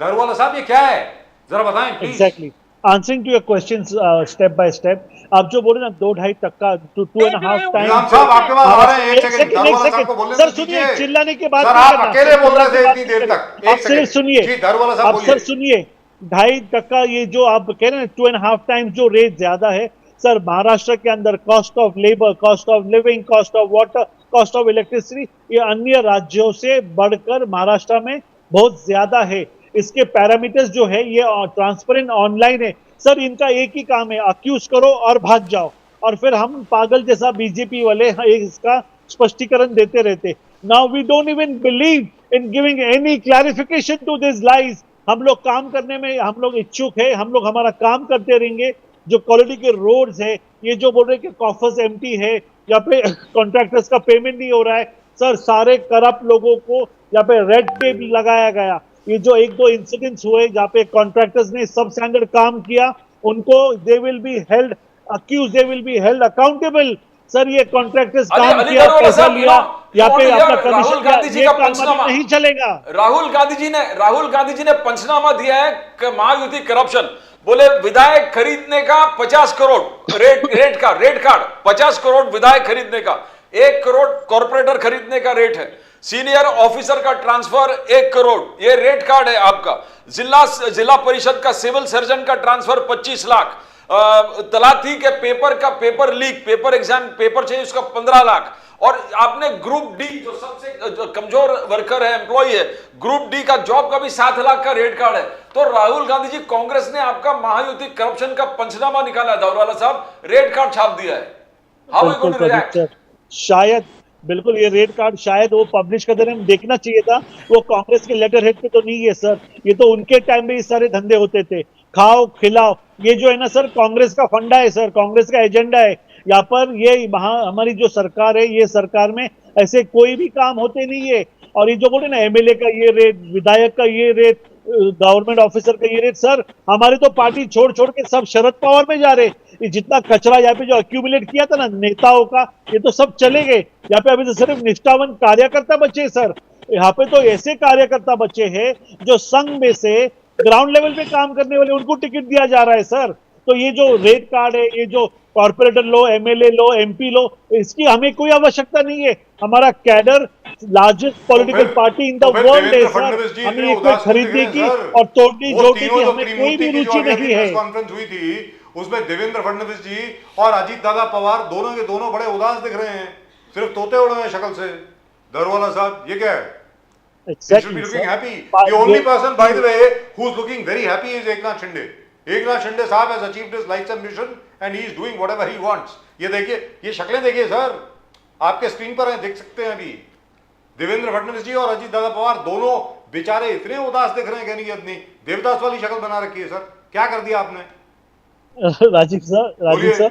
दारूवाला साहब ये क्या है, जरा बताएं please. Exactly, answering to your questions step by step, आप जो बोले ना 2-2.5 का 2.5 टाइम। साहब आपके पास आ रहे हैं, एक सेकंड दारूवाला साहब को बोलने सर सुनिए, चिल्लाने के बाद सर आप अकेले बोल रहे थे इतनी देर तक। आप सर सुनिए, जी दारूवाला साहब आप सर सुनिए, 2.5% ये जो आप कह रहे हैं 2.5 टाइम जो रेट ज्यादा है सर, महाराष्ट्र के अंदर cost of labour, cost of living, cost of water, cost of electricity, ये अन्य राज्यों से बढ़कर महाराष्ट्र में बहुत ज्यादा है। इसके पैरामीटर्स जो है ये ट्रांसपेरेंट ऑनलाइन है सर। इनका एक ही काम है, अक्यूज करो और भाग जाओ, और फिर हम पागल जैसा बीजेपी वाले इसका स्पष्टीकरण देते रहते। Now we don't even believe in giving any clarification to this lies. हम लोग काम करने में हम लोग इच्छुक है, हम लोग हमारा काम करते रहेंगे। जो क्वालिटी के रोड्स है, ये जो बोल रहे कि कॉफर्स एम्प्टी है, या पे कॉन्ट्रैक्टर्स का पेमेंट नहीं हो रहा है सर, सारे करप्ट लोगों को यहाँ पे रेड टेप लगाया गया। ये जो 1-2 इंसिडेंट्स हुए जहाँ पे कॉन्ट्रैक्टर्स ने सब स्टैंडर्ड काम किया, उनको they will be held accused, they will be held accountable. Sir ये कॉन्ट्रैक्टर्स काम किया, पैसा लिया, यहाँ पे अपना राहुल गांधी जी का पंचनामा नहीं चलेगा। राहुल गांधी जी ने पंचनामा दिया है महायुति करप्शन। बोले विधायक खरीदने का 50 करोड़ रेट कार्ड 50 करोड़ विधायक खरीदने का, 1 करोड़ कॉर्पोरेटर खरीदने का रेट है, सीनियर ऑफिसर का ट्रांसफर 1 करोड़, ये रेट कार्ड है आपका। जिला परिषद का सिविल सर्जन का ट्रांसफर 25 लाख, तलाती के paper leak, paper exam paper चाहिए उसका 15 लाख, और आपने ग्रुप डी जो सबसे कमजोर वर्कर है, एम्प्लॉय है, ग्रुप डी का जॉब का भी 7 लाख का रेट कार्ड है। तो राहुल गांधी जी, कांग्रेस ने आपका महायुति करप्शन का पंचनामा निकाला है, दारूवाला साहब, रेट कार्ड छाप दिया है। How you going to react? शायद बिल्कुल ये रेट कार्ड शायद वो पब्लिश कर देने में देखना चाहिए था, वो कांग्रेस के लेटर हेड पे तो नहीं है सर। ये तो उनके टाइम में ये सारे धंधे होते थे, खाओ खिलाओ। ये जो है ना सर, कांग्रेस का फंडा है सर, कांग्रेस का एजेंडा है। यहाँ पर ये हमारी जो सरकार है, ये सरकार में ऐसे कोई भी काम होते नहीं है। और ये जो बोले ना एमएलए का ये रेट, विधायक का ये रेट, गवर्नमेंट ऑफिसर का ये रेट, सर हमारी तो पार्टी छोड़ छोड़ के सब शरद पवार में जा रहे। ये जितना कचरा यहाँ पे जो अक्यूमुलेट किया था ना नेताओं का, ये तो सब चले गए। यहाँ पे अभी तो सिर्फ निष्ठावान कार्यकर्ता बचे सर। यहाँ पे तो ऐसे कार्यकर्ता बचे हैं जो संघ में से ग्राउंड लेवल पे काम करने वाले, उनको टिकट दिया जा रहा है सर। तो ये जो रेट कार्ड है, ये जो कॉर्पोरेटर लो, एमएलए लो, एमपी लो, इसकी हमें कोई आवश्यकता नहीं है। हमारा cadre largest political party in the world है सर। हमें एक खरीदने की और तोड़ने जोड़ने की हमें कोई भी रुचि नहीं है। कॉन्फ्रेंस हुई थी, उसमें देवेंद्र फडणवीस जी और अजीत दादा पवार दोनों के दोनों बड़े उदास दिख रहे हैं, सिर्फ तोते उड़ रहे हैं शक्ल से। दारूवाला साहब ये क्या है? Exactly, he should be looking happy. The only person, by the way, who's looking very happy is Eknath Shinde. Eknath Shinde साहब has achieved his life's ambition and he is doing whatever he wants. ये देखिए, ये शक्लें देखिए sir, आपके screen पर हैं, देख सकते हैं अभी। देवेंद्र फडणवीस जी और अजीत दादा पवार दोनों बेचारे इतने उदास दिख रहे हैं, कहने की हद नहीं। देवदास वाली शक्ल बना रखी है सर, क्या कर दिया आपने? Rajiv sir,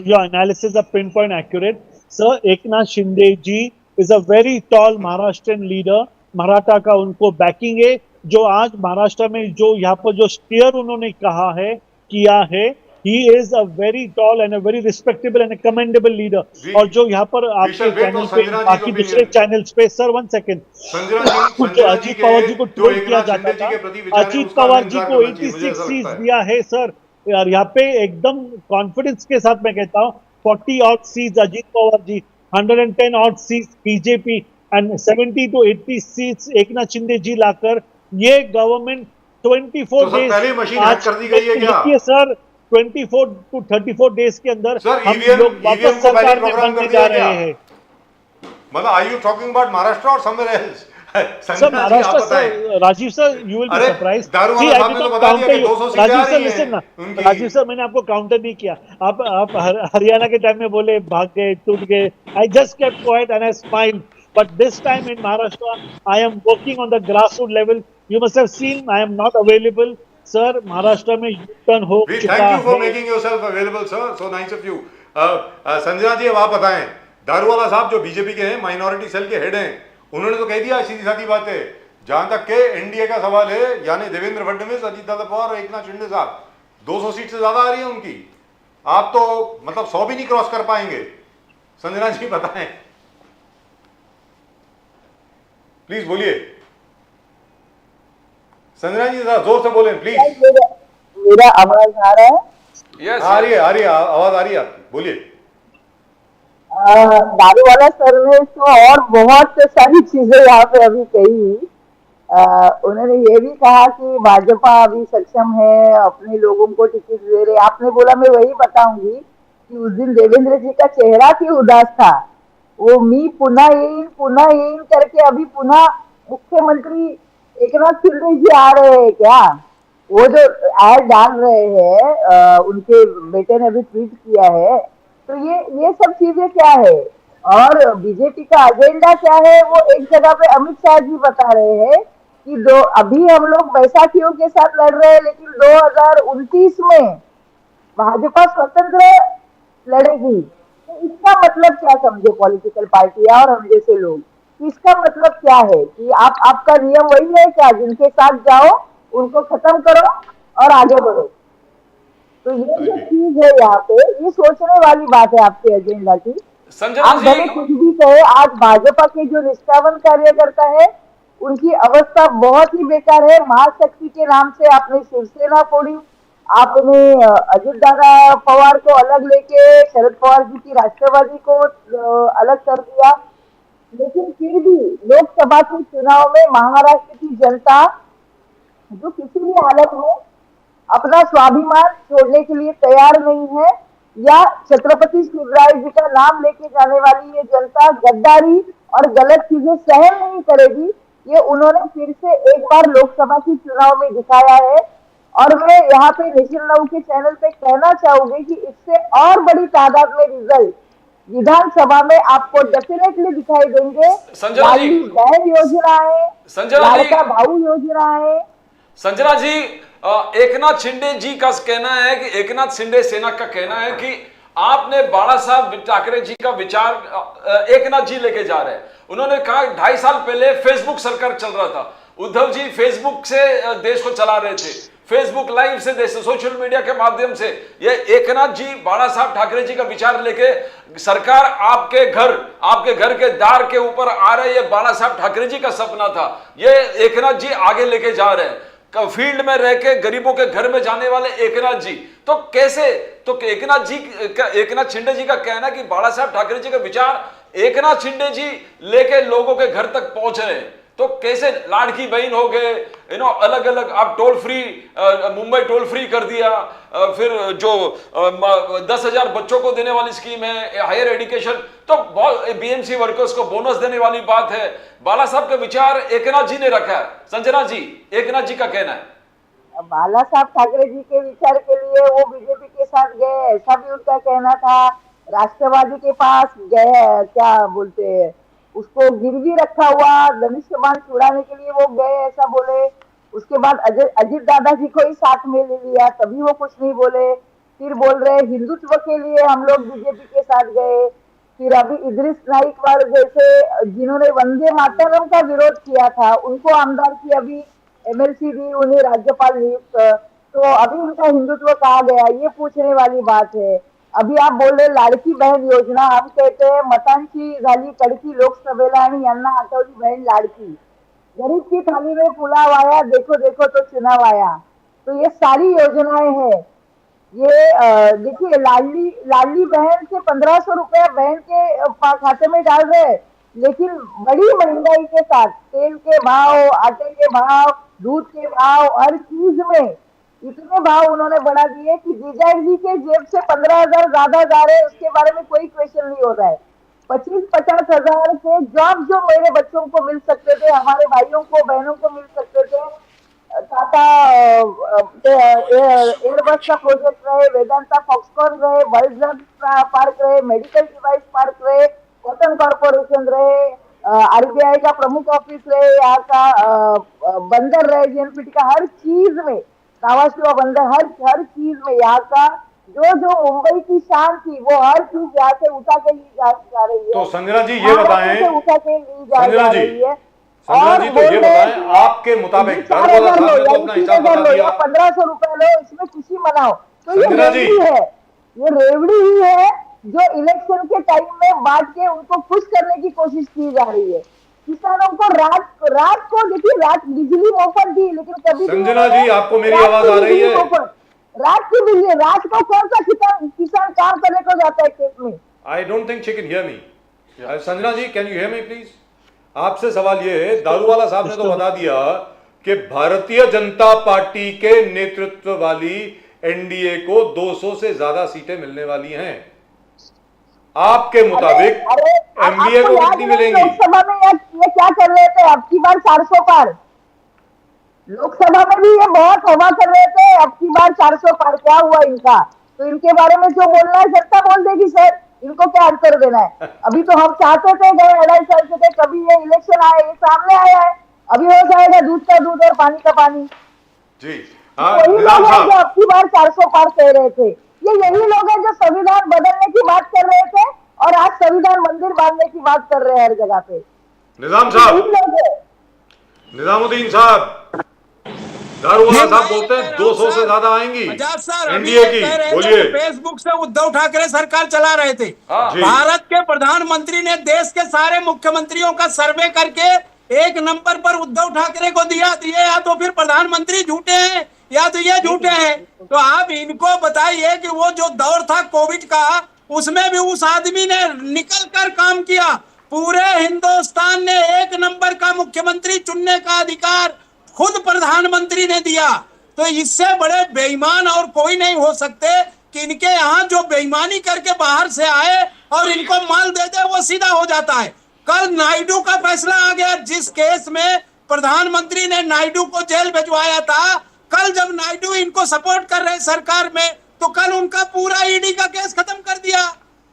your analysis are pinpoint accurate. Sir, Eknath Shinde ji is a very tall Maharashtrian leader. Maratha का उनको बैकिंग है। जो आज महाराष्ट्र में जो यहाँ पर जो स्टीयर उन्होंने कहा है, किया है, he is a very tall and a very respectable and a commendable leader. और जो यहाँ पर आपके चैनल पे, बाकी दूसरे चैनल्स पे, सर 1 सेकेंड, जो अजीत पवार जी को ट्रोल किया जाता था, अजीत पवार जी को 86 सीट दिया है सर। यार यहाँ पे एकदम कॉन्फिडेंस के साथ मैं कहता हूँ 40 odd seats Ajit Pawar ji, 110 odd seats BJP and 70 to 80 seats Eknath Shinde ji लाकर ये गवर्नमेंट 24 तो सर डेज पहले मशीन हैक कर दी गई है क्या? देखिए सर, 24 to 34 डेज के अंदर सर हम ईवीएम लोग वापस को पहले सरकार में प्रोग्राम कर बनने दिया जा क्या? रहे हैं। मतलब are you talking about Maharashtra और somewhere else? Sir Maharashtra sir, Rajiv sir, you will be अरे, सरप्राइज। दारू वाला साहब ने तो बता दिया कि 200 सीटें आ राजीव सर रही हैं लिसन ना, उनकी। राजीव सर मैंने आपको काउंटर नहीं किया। आप हरियाणा के टाइम में बोले भाग गए, टूट गए। I just kept quiet and I smiled, but this time in Maharashtra I am working on the grassroot level. You must have seen I am not available sir. Maharashtra में यू टर्न हो We चुका thank you for है। making yourself available, sir. So nice of you. Sanjana ji अब आप बताएं, दारूवाला साहब जो BJP के हैं, माइनॉरिटी सेल के हेड हैं, उन्होंने तो कह दिया सीधी सादी बात है। जहां तक के एनडीए का सवाल है, यानी देवेंद्र फडणवीस, अजीत दादा पवार और एकनाथ शिंदे साहब, 200 सीट से ज्यादा आ रही है उनकी। आप तो मतलब 100 भी नहीं क्रॉस कर पाएंगे। संजना जी बताएं, प्लीज बोलिए। संजना जी जरा जोर से बोलें प्लीज। मेरा आवाज आ रहा है? यस, आ रही है, आवाज आ रही है आपकी, बोलिए। दारू वाला सर ने तो और बहुत सारी चीजें यहाँ पे अभी कही। उन्होंने ये भी कहा कि भाजपा अभी सक्षम है, अपने लोगों को टिकट दे रहे। आपने बोला, मैं वही बताऊंगी कि उस दिन देवेंद्र जी का चेहरा क्यों उदास था। वो मी पुनः येईन करके अभी पुनः मुख्यमंत्री एकनाथ शिंदे जी आ रहे हैं क्या? वो जो ऐड डाल रहे हैं, उनके बेटे ने अभी ट्वीट किया है। तो ये सब चीजें क्या है और बीजेपी का एजेंडा क्या है, वो एक जगह पे अमित शाह जी बता रहे हैं कि अभी हम लोग बैसाखियों के साथ लड़ रहे हैं, लेकिन 2029 में भाजपा स्वतंत्र लड़ेगी। तो इसका मतलब क्या समझे पॉलिटिकल पार्टियां और हम जैसे लोग? इसका मतलब क्या है कि आपका नियम वही है क्या, जिनके साथ जाओ उनको खत्म करो और आगे बढ़ो? तो ये जो चीज है यहाँ पे, ये सोचने वाली बात है आपके एजेंडा की। संजना आप भले जी, कुछ भी कहे, आज भाजपा के जो निष्ठावन कार्यकर्ता है उनकी अवस्था बहुत ही बेकार है। महाशक्ति के नाम से आपने शिवसेना फोड़ी, आपने अजित दादा पवार को अलग लेके शरद पवार जी की राष्ट्रवादी को अलग कर दिया। लेकिन फिर भी लोकसभा के चुनाव में महाराष्ट्र की जनता जो किसी भी हालत में अपना स्वाभिमान छोड़ने के लिए तैयार नहीं है, या छत्रपति शिवराय जी का नाम लेके जाने वाली ये जनता गद्दारी और गलत चीजें सहन नहीं करेगी, ये उन्होंने फिर से एक बार लोकसभा के चुनाव में दिखाया है। और मैं यहाँ पे नेशनल नाउ के चैनल पे कहना चाहूंगी कि इससे और बड़ी तादाद में रिजल्ट विधानसभा में आपको डेफिनेटली दिखाई देंगे। संजना जी, लाडली बहन योजना है, संजना जी, लाड़का भाऊ योजना है। संजना जी, एकनाथ शिंदे जी का कहना है कि एकनाथ शिंदे सेना का कहना है कि आपने बाला साहब ठाकरे जी का विचार एकनाथ जी लेके जा रहे हैं। उन्होंने कहा 2.5 साल पहले फेसबुक सरकार चल रहा था, उद्धव जी फेसबुक से देश को चला रहे थे, फेसबुक लाइव से देश, सोशल मीडिया के माध्यम से। ये एकनाथ जी बाला साहब ठाकरे जी का विचार लेके सरकार आपके घर के द्वार के ऊपर आ रहे, ये बाला साहब ठाकरे जी का सपना था, ये एकनाथ जी आगे लेके जा रहे हैं। फील्ड में रह के गरीबों के घर में जाने वाले एकनाथ जी, तो कैसे, तो एकनाथ शिंदे जी का कहना कि बाला साहब ठाकरे जी का विचार एकनाथ शिंदे जी लेके लोगों के घर तक पहुंच रहे हैं, तो कैसे लाड़की बहन हो गए, अलग अलग आप toll free, Mumbai toll free कर दिया, फिर जो 10,000 बच्चों को देने वाली स्कीम है, हायर एजुकेशन, तो बीएमसी वर्कर्स को बोनस देने वाली बात है। बाला साहब के विचार एकनाथ जी ने रखा है। संजना जी, एकनाथ जी का कहना है। बाला साहब ठाकरे जी के विचार के लिए वो बीजेपी के साथ गए, ऐसा भी उनका कहना था। राष्ट्रवादी के पास गए, क्या बोलते हैं उसको, गिरवी रखा हुआ धनुष्यबाण छुड़ाने के लिए वो गए, ऐसा बोले। उसके बाद अजित दादा जी को ही साथ में ले लिया, तभी वो कुछ नहीं बोले। फिर बोल रहे हिंदुत्व के लिए हम लोग बीजेपी के साथ गए। फिर अभी इद्रिस नाइकवाल जैसे जिन्होंने वंदे मातरम का विरोध किया था, उनको आमदार की अभी एमएलसी दी, उन्हें राज्यपाल नियुक्त, तो अभी उनका हिंदुत्व कहा गया, ये पूछने वाली बात है। अभी आप बोल रहे लाडकी बहन योजना, हम कहते हैं मतांची झाली कडकी लोकसभेला आणि यांना आठवली बहन लाडकी, गरीब की थाली में पुलाव आया, देखो देखो तो चुनाव आया। तो ये सारी योजनाएं हैं। ये देखिए लाडली बहन से 1500 रुपया बहन के खाते में डाल रहे, लेकिन बड़ी महंगाई के साथ तेल के भाव, आटे के भाव, दूध के भाव, हर चीज में इतने भाव उन्होंने बढ़ा दिए कि विजय जी के जेब से 15,000 ज्यादा जा रहे हैं, उसके बारे में कोई क्वेश्चन नहीं हो रहा है। 25-50 हजार के जॉब जो मेरे बच्चों को मिल सकते थे, हमारे भाइयों को बहनों को मिल सकते थे, टाटा एयरबस का प्रोजेक्ट रहे, वेदांता फॉक्सकॉन रहे, वर्ल्ड पार्क रहे, मेडिकल डिवाइस पार्क रहे, कॉटन कॉर्पोरेशन रहे, आरबीआई का प्रमुख ऑफिस रहे, यहाँ का बंदर रहे, जेएनपीटी का हर चीज में, कावाशिवा बंदर, हर चीज में यहाँ का जो मुंबई की शान थी वो हर चीज यहाँ से उठा के ली जा रही है। तो संजना जी ये बताएं, उठा के ली संजना जा जी, रही है। संजना जी तो ये बताएं, आपके मुताबिक दारूवाला साहब ने तो अपना हिसाब बता दिया, 1500 रुपए लो, इसमें खुशी मनाओ, तो ये संजना जी, रेवड़ी है, ये रेवड़ी ही है जो इलेक्शन के टाइम में बांट के उनको खुश करने की कोशिश की जा रही है। किसानों को रात को देखिए, रात बिजली मुफ्त दी, लेकिन कभी संजना जी आपको मेरी आवाज आ रही है? रात की बिजली, रात को कौन सा किसान काम करने को जाता है खेत में? I don't think she can hear me. Sanjana ji can you hear me please? आपसे सवाल ये है, दारूवाला साहब ने तो बता दिया कि भारतीय जनता पार्टी के नेतृत्व वाली एनडीए को 200 से ज्यादा सीटें मिलने वाली हैं। आपके मुताबिक एमडीए को कितनी मिलेंगी? लोकसभा में ये क्या कर रहे थे, अब की बार 400 पार। लोकसभा में भी ये बहुत हवा कर रहे थे, अब की बार 400 पार। क्या हुआ इनका? तो इनके बारे में जो बोलना है जनता बोल देगी सर, इनको क्या आंसर देना है? अभी तो हम चाहते थे, गए 2.5 साल से थे, कभी ये इलेक्शन आया, ये सामने आया है, अभी हो जाएगा दूध का दूध और पानी का पानी। जी वही लोग हैं जो अब की बार 400 पार कह रहे थे। ये यही लोग हैं जो संविधान बदलने की बात कर रहे थे और आज संविधान मंदिर बांधने की बात कर रहे हैं हर जगह पे। निजाम साहब, निजामुद्दीन साहब, दारूवाला साहब बोलते हैं 200 से ज्यादा आएंगी एनडीए की। बोलिए। फेसबुक से उद्धव ठाकरे सरकार चला रहे थे, भारत के प्रधानमंत्री ने देश के सारे मुख्यमंत्रियों का सर्वे करके एक नंबर पर उद्धव ठाकरे को दिया। या तो फिर प्रधानमंत्री झूठे हैं या तो ये झूठे हैं। तो आप इनको बताइए कि वो जो दौर था कोविड का, उसमें भी उस आदमी ने निकल कर काम किया। पूरे हिंदुस्तान ने एक नंबर का मुख्यमंत्री चुनने का अधिकार खुद प्रधानमंत्री ने दिया। तो इससे बड़े बेईमान और कोई नहीं हो सकते कि इनके यहाँ जो बेईमानी करके बाहर से आए और इनको माल दे दे, वो सीधा हो जाता है। कल नायडू का फैसला आ गया, जिस केस में प्रधानमंत्री ने नायडू को जेल भिजवाया था। कल जब नायडू इनको सपोर्ट कर रहे सरकार में, तो कल उनका पूरा ईडी का केस खत्म कर दिया।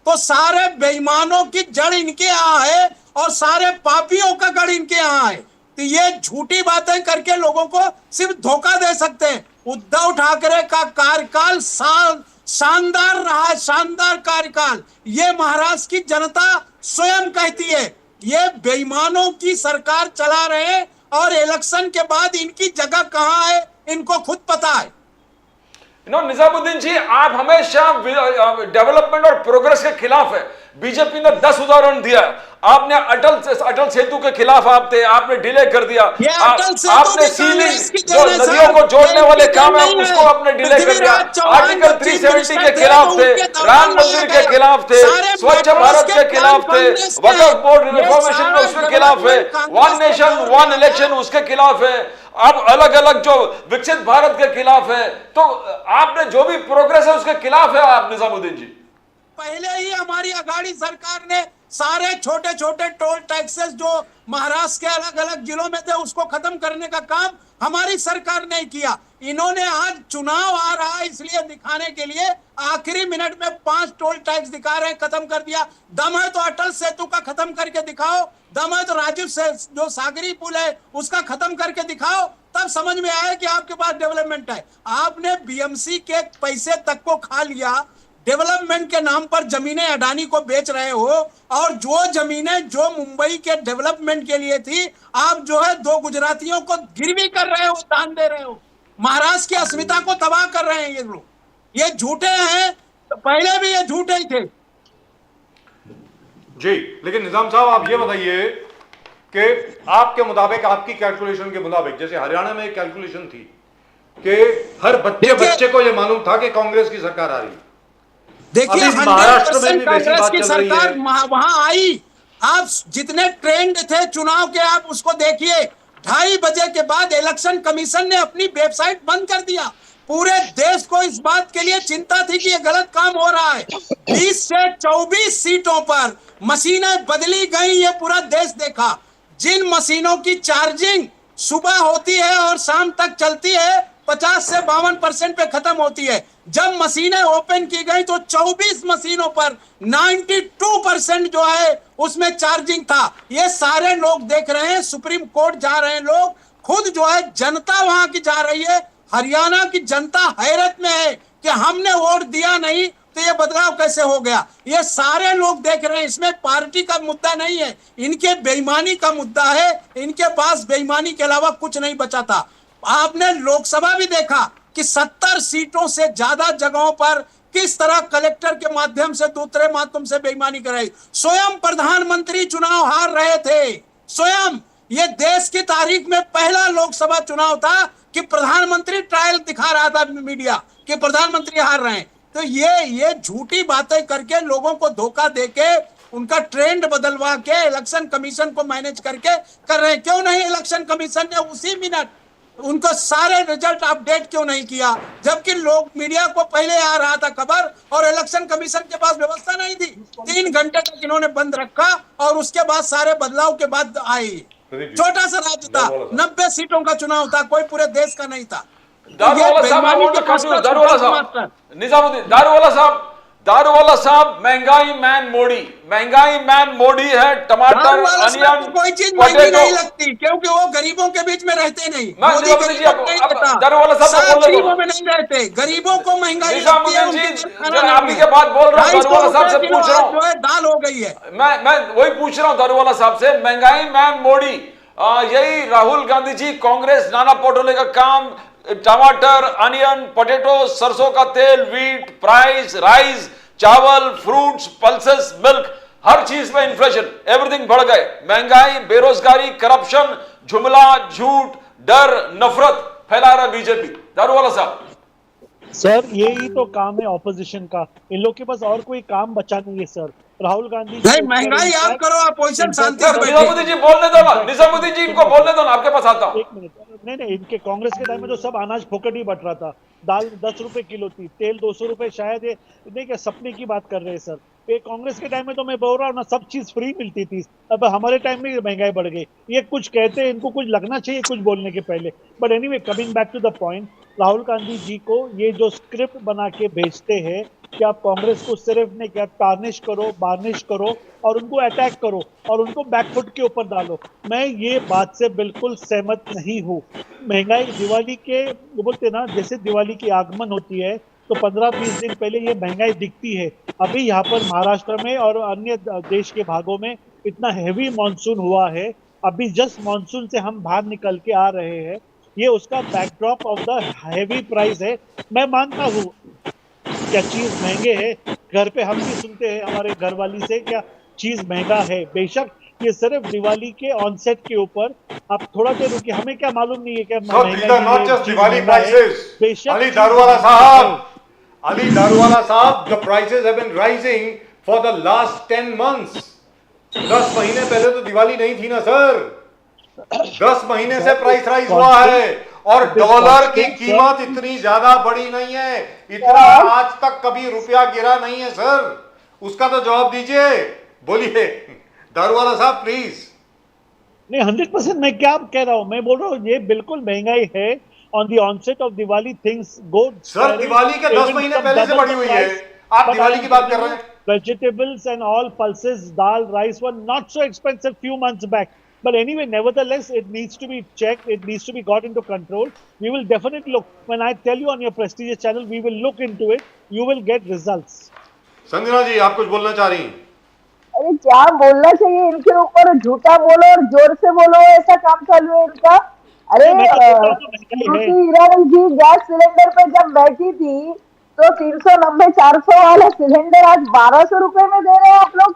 तो सारे बेईमानों की जड़ इनके यहाँ है और सारे पापियों का गढ़ इनके यहाँ है। तो ये झूठी बातें करके लोगों को सिर्फ धोखा दे सकते हैं। उद्धव ठाकरे का कार्यकाल शानदार रहा है, शानदार कार्यकाल। ये महाराष्ट्र की जनता स्वयं कहती है। ये बेईमानों की सरकार चला रहे हैं और इलेक्शन के बाद इनकी जगह कहां है इनको खुद पता है। निजामुद्दीन जी, आप हमेशा डेवलपमेंट और प्रोग्रेस के खिलाफ है। बीजेपी ने 10 उदाहरण दिया। आपने अटल सेतु के खिलाफ आप थे, आपने डिले कर दिया। आपने सीलिंग जो नदियों को जोड़ने वाले काम है उसको आपने डिले कर दिया। आर्टिकल 370 के खिलाफ थे, राम मंदिर के खिलाफ थे, स्वच्छ भारत के खिलाफ थे, वक्फ बोर्ड रिफॉर्मेशन में उसके खिलाफ है, वन नेशन वन इलेक्शन उसके खिलाफ है, अब अलग अलग जो विकसित भारत के खिलाफ है। तो आपने जो भी प्रोग्रेस है उसके खिलाफ है आप, निजामुद्दीन जी। पहले ही हमारी अघाड़ी सरकार ने सारे छोटे छोटे टोल टैक्सेस जो महाराष्ट्र के अलग अलग जिलों में थे उसको खत्म करने का काम हमारी सरकार ने किया। इन्होंने आज चुनाव आ रहा है इसलिए दिखाने के लिए आखिरी मिनट में 5 टोल टैक्स दिखा रहे हैं, खत्म कर दिया। दम है तो अटल सेतु का खत्म करके दिखाओ, दम है तो राजीव से जो सागरी पुल है उसका खत्म करके दिखाओ, तब समझ में आया कि आपके पास डेवलपमेंट है। आपने बीएमसी के पैसे तक को खा लिया, डेवलपमेंट के नाम पर जमीनें अडानी को बेच रहे हो, और जो जमीनें जो मुंबई के डेवलपमेंट के लिए थी आप जो है 2 गुजरातियों को गिरवी कर रहे हो, दान दे रहे हो। महाराष्ट्र की अस्मिता को तबाह कर रहे हैं ये लोग। ये झूठे हैं, तो पहले भी ये झूठे ही थे जी। लेकिन निजाम साहब आप ये बताइए कि आपके मुताबिक, आपकी कैलकुलेशन के मुताबिक, जैसे हरियाणा में एक कैलकुलेशन थी कि हर बच्चे को यह मालूम था कि कांग्रेस की सरकार आ रही है। देखिए, महाराष्ट्र में भी वैसी कांग्रेस बात की चल रही सरकार है। वहां आई आप जितने ट्रेंड थे चुनाव के, आप उसको देखिए। 2:30 बजे के बाद इलेक्शन कमीशन ने अपनी वेबसाइट बंद कर दिया। पूरे देश को इस बात के लिए चिंता थी कि ये गलत काम हो रहा है। 20 से 24 सीटों पर मशीनें बदली गई, ये पूरा देश देखा। जिन मशीनों की चार्जिंग सुबह होती है और शाम तक चलती है, 50 से 52% पे खत्म होती है, जब मशीनें ओपन की गई तो 24 मशीनों पर 92% जो है उसमें चार्जिंग था। ये सारे लोग देख रहे हैं, सुप्रीम कोर्ट जा रहे हैं लोग, खुद जो है जनता वहां की जा रही है। हरियाणा की जनता हैरत में है कि हमने वोट दिया नहीं तो ये बदलाव कैसे हो गया। ये सारे लोग देख रहे हैं, इसमें पार्टी का मुद्दा नहीं है, इनके बेईमानी का मुद्दा है। इनके पास बेईमानी के अलावा कुछ नहीं बचा था। आपने लोकसभा भी देखा कि 70 सीटों से ज्यादा जगहों पर किस तरह कलेक्टर के माध्यम से, दूसरे माध्यम से बेईमानी कराई। स्वयं प्रधानमंत्री चुनाव हार रहे थे, स्वयं। ये देश की तारीख में पहला लोकसभा चुनाव था कि प्रधानमंत्री ट्रायल दिखा रहा था मीडिया कि प्रधानमंत्री हार रहे हैं। तो ये झूठी बातें करके, लोगों को धोखा देके, उनका ट्रेंड बदलवा के इलेक्शन कमीशन को मैनेज करके कर रहे हैं। क्यों नहीं इलेक्शन कमीशन ने उसी मिनट उनको सारे रिजल्ट अपडेट क्यों नहीं किया, जबकि लोग मीडिया को पहले आ रहा था खबर और इलेक्शन कमीशन के पास व्यवस्था नहीं थी। 3 घंटे तक इन्होंने बंद रखा और उसके बाद सारे बदलाव के बाद आए। छोटा सा राज्य था, 90 सीटों का चुनाव था, कोई पूरे देश का नहीं था। दारूवाला साहब, I want to come to you. Daruwalla साहब, निजामुद्दीन, दारूवाला साहब, महंगाई मैन मोदी है। टमाटर, अनियन, कोई चीज महंगी नहीं लगती क्योंकि वो गरीबों के बीच में रहते नहीं। मोदी दारूवाला साहब गरीबों में नहीं रहते, गरीबों को महंगाई निजामुद्दीन जी, आप ही के बात बोल रहा हूँ, दारूवाला साहब से पूछ रहा हूँ, जो है दाल हो गई है। मैं वही पूछ रहा हूँ दारूवाला साहब से। महंगाई मैन मोदी, यही राहुल गांधी जी, कांग्रेस, नाना पटोले का काम, टमाटर, अनियन, पोटैटो, सरसों का तेल, वीट, प्राइस, राइस, चावल, फ्रूट्स, पल्सेस, मिल्क, हर चीज में इन्फ्लेशन, एवरीथिंग बढ़ गए। महंगाई, बेरोजगारी, करप्शन, जुमला, झूठ, डर, नफरत फैला रहा बीजेपी। दारूवाला साहब, सर यही तो काम है ऑपोजिशन का, इन लोग के पास और कोई काम बचा नहीं है सर। राहुल गांधी नहीं, महंगाई आप करो, अपोजिशन शांति से बैठे। निजामुद्दीन जी बोलने दो ना, निजामुद्दीन जी इनको बोलने दो ना, आपके पास आता हूं। 1 मिनट, नहीं, इनके कांग्रेस के टाइम में तो सब अनाज फोकट ही बट रहा था। दाल 10 रुपए किलो थी, तेल 200 रुपए, शायद ये नहीं क्या सपने की बात कर रहे हैं सर। ये कांग्रेस के टाइम में तो मैं बोल रहा हूँ ना, सब चीज फ्री मिलती थी। अब हमारे टाइम में महंगाई बढ़ गई। ये कुछ कहते हैं, इनको कुछ लगना चाहिए कुछ बोलने के पहले। But anyway, coming back to the point, Rahul Gandhi ji को ये जो स्क्रिप्ट बना के भेजते हैं कि आप कांग्रेस को सिर्फ ने क्या टार्निश करो, बार्निश करो और उनको अटैक करो और उनको बैकफुट के ऊपर डालो, मैं ये बात से बिल्कुल सहमत नहीं हूँ। महंगाई दिवाली के बोलते ना, जैसे दिवाली की आगमन होती है तो 15-20 दिन पहले ये महंगाई दिखती है। अभी यहाँ पर महाराष्ट्र में और अन्य देश के भागों में इतना हैवी मानसून हुआ है, अभी जस्ट मानसून से हम बाहर निकल के आ रहे हैं, ये उसका backdrop of the heavy price है। मैं मानता हूँ क्या चीज महंगे है, घर पे हम भी सुनते हैं हमारे घर वाली से क्या चीज महंगा है। बेशक ये सिर्फ दिवाली के ऑनसेट के ऊपर, आप थोड़ा देर रुकिए, हमें क्या मालूम नहीं है क्या दिवाली प्राइसेस। अली दारूवाला साहब, the prices have been rising for the last 10 months. 10 महीने पहले तो दिवाली नहीं थी ना सर, 10 महीने से प्राइस राइज हुआ है और डॉलर की कीमत इतनी ज्यादा बढ़ी नहीं है, इतना आज तक कभी रुपया गिरा नहीं है सर। उसका तो जवाब दीजिए, बोलिए दारूवाला साहब प्लीज। नहीं, 100% मैं क्या कह रहा हूँ, मैं बोल रहा हूँ ये बिल्कुल महंगाई है। On the onset of Diwali things go, sir Diwali के 10 महीने पहले से बढ़ी हुई है, आप दिवाली की बात कर रहे हैं। Vegetables and all pulses, dal, rice were not so expensive few months back. But anyway, nevertheless, it needs to be checked. It needs to be got into control. We will definitely look. When I tell you on your prestigious channel, we will look into it. You will get results. Sanjana ji, आप कुछ बोलना चाह रही हैं? अरे क्या बोलना चाहिए इनके ऊपर, झूठा बोलो और जोर से बोलो, ऐसा काम चालू है इनका। अरे ईरानी जी गैस सिलेंडर पे जब बैठी थी तो 390-400 वाला सिलेंडर आज 1200 रुपए में दे रहे हैं आप लोग।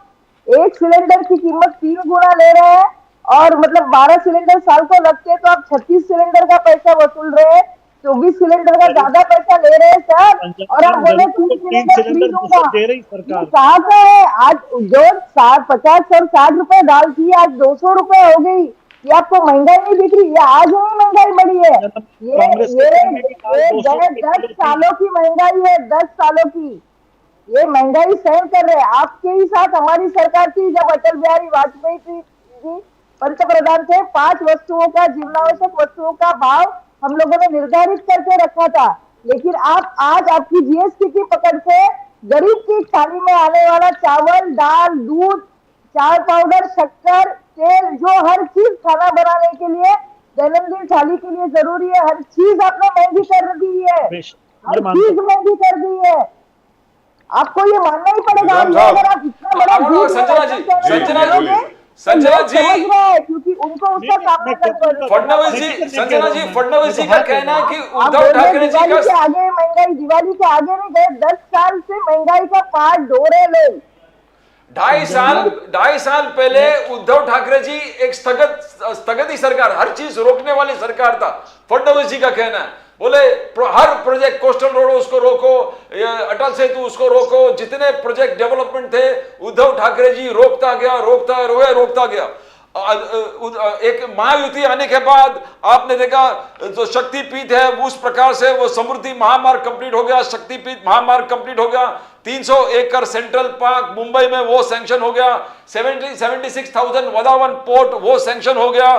एक सिलेंडर की कीमत 3 गुना ले रहे हैं और मतलब 12 सिलेंडर साल को लगते हैं तो आप 36 सिलेंडर का पैसा वसूल रहे हैं। तो 24 सिलेंडर का ज्यादा पैसा ले रहे हैं सर, और आप बोले 3 सिलेंडर फ्री दूंगा। दे रही सरकार। कहाँ का है? आज जो 50 और 60 रुपए दाल थी आज 200 रुपए हो गई। ये आपको महंगाई नहीं दिख रही? ये आज ही महंगाई बढ़ी है। ये 10 सालों की महंगाई है, 10 सालों की। ये महंगाई सहन कर रहे हैं। आपके ही साथ हमारी सरकार थी जब अटल बिहारी वाजपेयी जी पंतप्रधान थे। 5 वस्तुओं का, जीवनावश्यक वस्तुओं का भाव हम लोगों ने निर्धारित करके रखा था। लेकिन आप आज आपकी जीएसटी की पकड़ से गरीब की थाली में आने वाला चावल, दाल, दूध, चाय पाउडर, शक्कर, तेल, जो हर चीज खाना बनाने के लिए, दैनंदिन थाली के लिए जरूरी है, हर चीज आपने महंगी कर दी है। हर चीज महंगी कर दी है। आपको ये मानना ही पड़ेगा। अगर आप इतना बड़ा संजना जी क्योंकि उनको उसका सामना करना। फडणवीस जी, संजना जी, फडणवीस जी का कहना है कि उद्धव ठाकरे जी का आगे महंगाई, दिवाली के आगे नहीं गए, 10 साल से महंगाई का पार्ट ढो रहे लोग। 2.5 साल पहले उद्धव ठाकरे जी एक स्थगती सरकार, हर चीज रोकने वाली सरकार था। फडणवीस जी का कहना है, बोले हर प्रोजेक्ट, कोस्टल रोड उसको रोको, अटल सेतु उसको रोको, जितने प्रोजेक्ट डेवलपमेंट थे उद्धव ठाकरे जी रोकता गया। एक महायुति आने के बाद आपने देखा जो शक्तिपीठ है उस प्रकार से वो समृद्धि महामार्ग कंप्लीट हो गया, शक्तिपीठ महामार्ग कंप्लीट हो गया। 300 एकड़ सेंट्रल पार्क मुंबई में वो सैंक्शन हो गया। 76,000 वदावन पोर्ट वो सैंक्शन हो गया।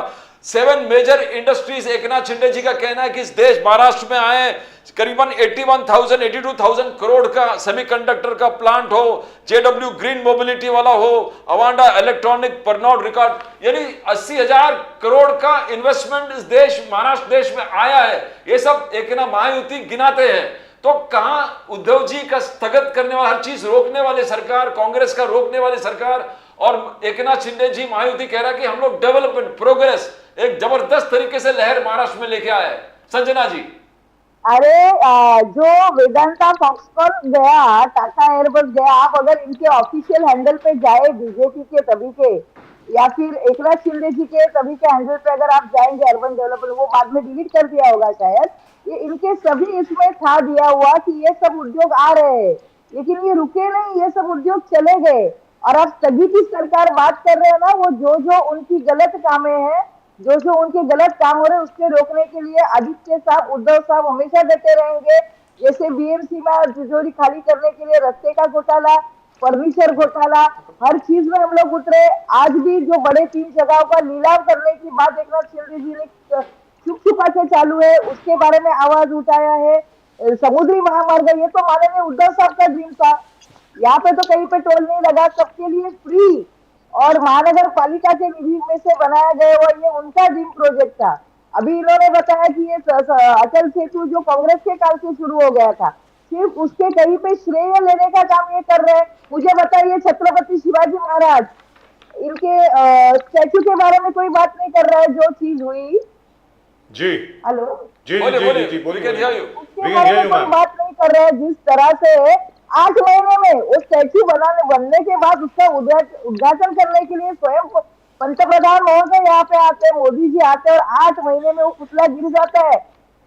7 मेजर इंडस्ट्रीज, एकनाथ शिंदे जी का कहना है कि इस देश महाराष्ट्र में आए, करीबन 82,000 करोड़ का सेमीकंडक्टर का प्लांट हो, जेडब्ल्यू ग्रीन मोबिलिटी वाला हो, अवांडा इलेक्ट्रॉनिक परनॉट रिकॉर्ड, यानी 80,000 करोड़ का इन्वेस्टमेंट इस देश, महाराष्ट्र देश में आया है। ये सब एक ना महायुति गिनाते हैं। तो कहां उद्धव जी का स्थगित करने वाला, हर चीज रोकने वाली सरकार, कांग्रेस का रोकने वाली सरकार, और एकनाथ शिंदे जी महायुति कह रहा है कि हम लोग डेवलपमेंट, प्रोग्रेस, एक जबरदस्त तरीके से लहर महाराष्ट्र में लेके आए। संजना जी, अरे जो वेदांता फॉक्सकॉन गया, टाटा एयरबस गया, आप अगर इनके ऑफिशियल हैंडल पे जाए, बीजेपी के तभी के, या फिर एकनाथ शिंदे जी के तभी के हैंडल पे अगर आप जाएंगे, अर्बन डेवलपमेंट, वो बाद में डिलीट कर दिया होगा शायद, ये इनके सभी इसमें था दिया हुआ कि ये सब उद्योग आ रहे हैं, लेकिन ये रुके नहीं, ये सब उद्योग चले गए। और अब स्थगित सरकार बात कर रहे हैं ना, वो जो उनकी गलत कामें हैं, जो उनके गलत काम हो रहे हैं उसके रोकने के लिए आदित्य साहब, उद्धव साहब हमेशा देते रहेंगे। जैसे बीएमसी में तिजोरी खाली करने के लिए रस्ते का घोटाला, फर्नीचर घोटाला, हर चीज में हम लोग उतरे। आज भी जो बड़े 3 जगहों का नीलाम करने की बात एकनाथ शिंदे जी ने छुप छुपा के चालू है, उसके बारे में आवाज उठाया है। समुद्री महामार्ग, ये तो माननीय उद्धव साहब का ड्रीम था। यहाँ पे तो कहीं पे टोल नहीं लगा, सबके लिए फ्री, और महानगर पालिका के निधि में से बनाया गया हुआ ये उनका ड्रीम प्रोजेक्ट था। अभी इन्होंने बताया कि ये अटल सेतु जो कांग्रेस के काल से शुरू हो गया था, सिर्फ उसके कहीं पे श्रेय लेने का काम ये कर रहे हैं। मुझे बताइए, छत्रपति शिवाजी महाराज, इनके स्टैचू के बारे में कोई बात नहीं कर रहा है। जो चीज हुई जी, हेलो जी बोलिए, जी बोलिए, जी, बोलिए, उसके बारे में कोई बात नहीं कर रहा है। जिस तरह से 8 महीने में वो स्टैच्यू बनने के बाद उसका उद्घाटन करने के लिए स्वयं पंतप्रधान महोदय यहाँ पे आते हैं, मोदी जी आते हैं, और 8 महीने में वो पुतला गिर जाता है।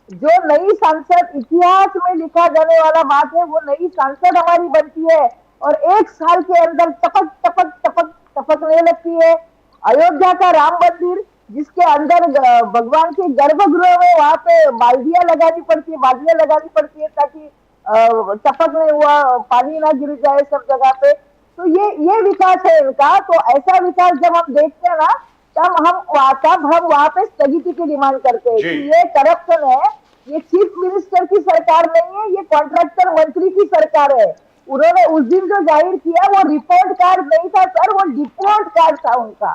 जो नई सांसद, इतिहास में लिखा जाने वाला बात है, वो नई सांसद हमारी बनती है और 1 साल के अंदर टपक टपक टपक टपकने लगती है। अयोध्या का राम मंदिर, जिसके अंदर भगवान के गर्भगृह में वहां पे बाल्टियां लगानी पड़ती है ताकि टपक नहीं हुआ, पानी ना गिर जाए सब जगह पे। तो ये विकास है इनका। तो ऐसा विकास जब हम देखते हैं ना, तब हम वहां पे स्थगिति की डिमांड करते हैं कि ये करप्शन है, ये चीफ मिनिस्टर की सरकार नहीं है, ये कॉन्ट्रैक्टर मंत्री की सरकार है। उन्होंने उस दिन जो जाहिर किया वो रिपोर्ट कार्ड नहीं था सर, वो डिपोर्ट कार्ड था उनका।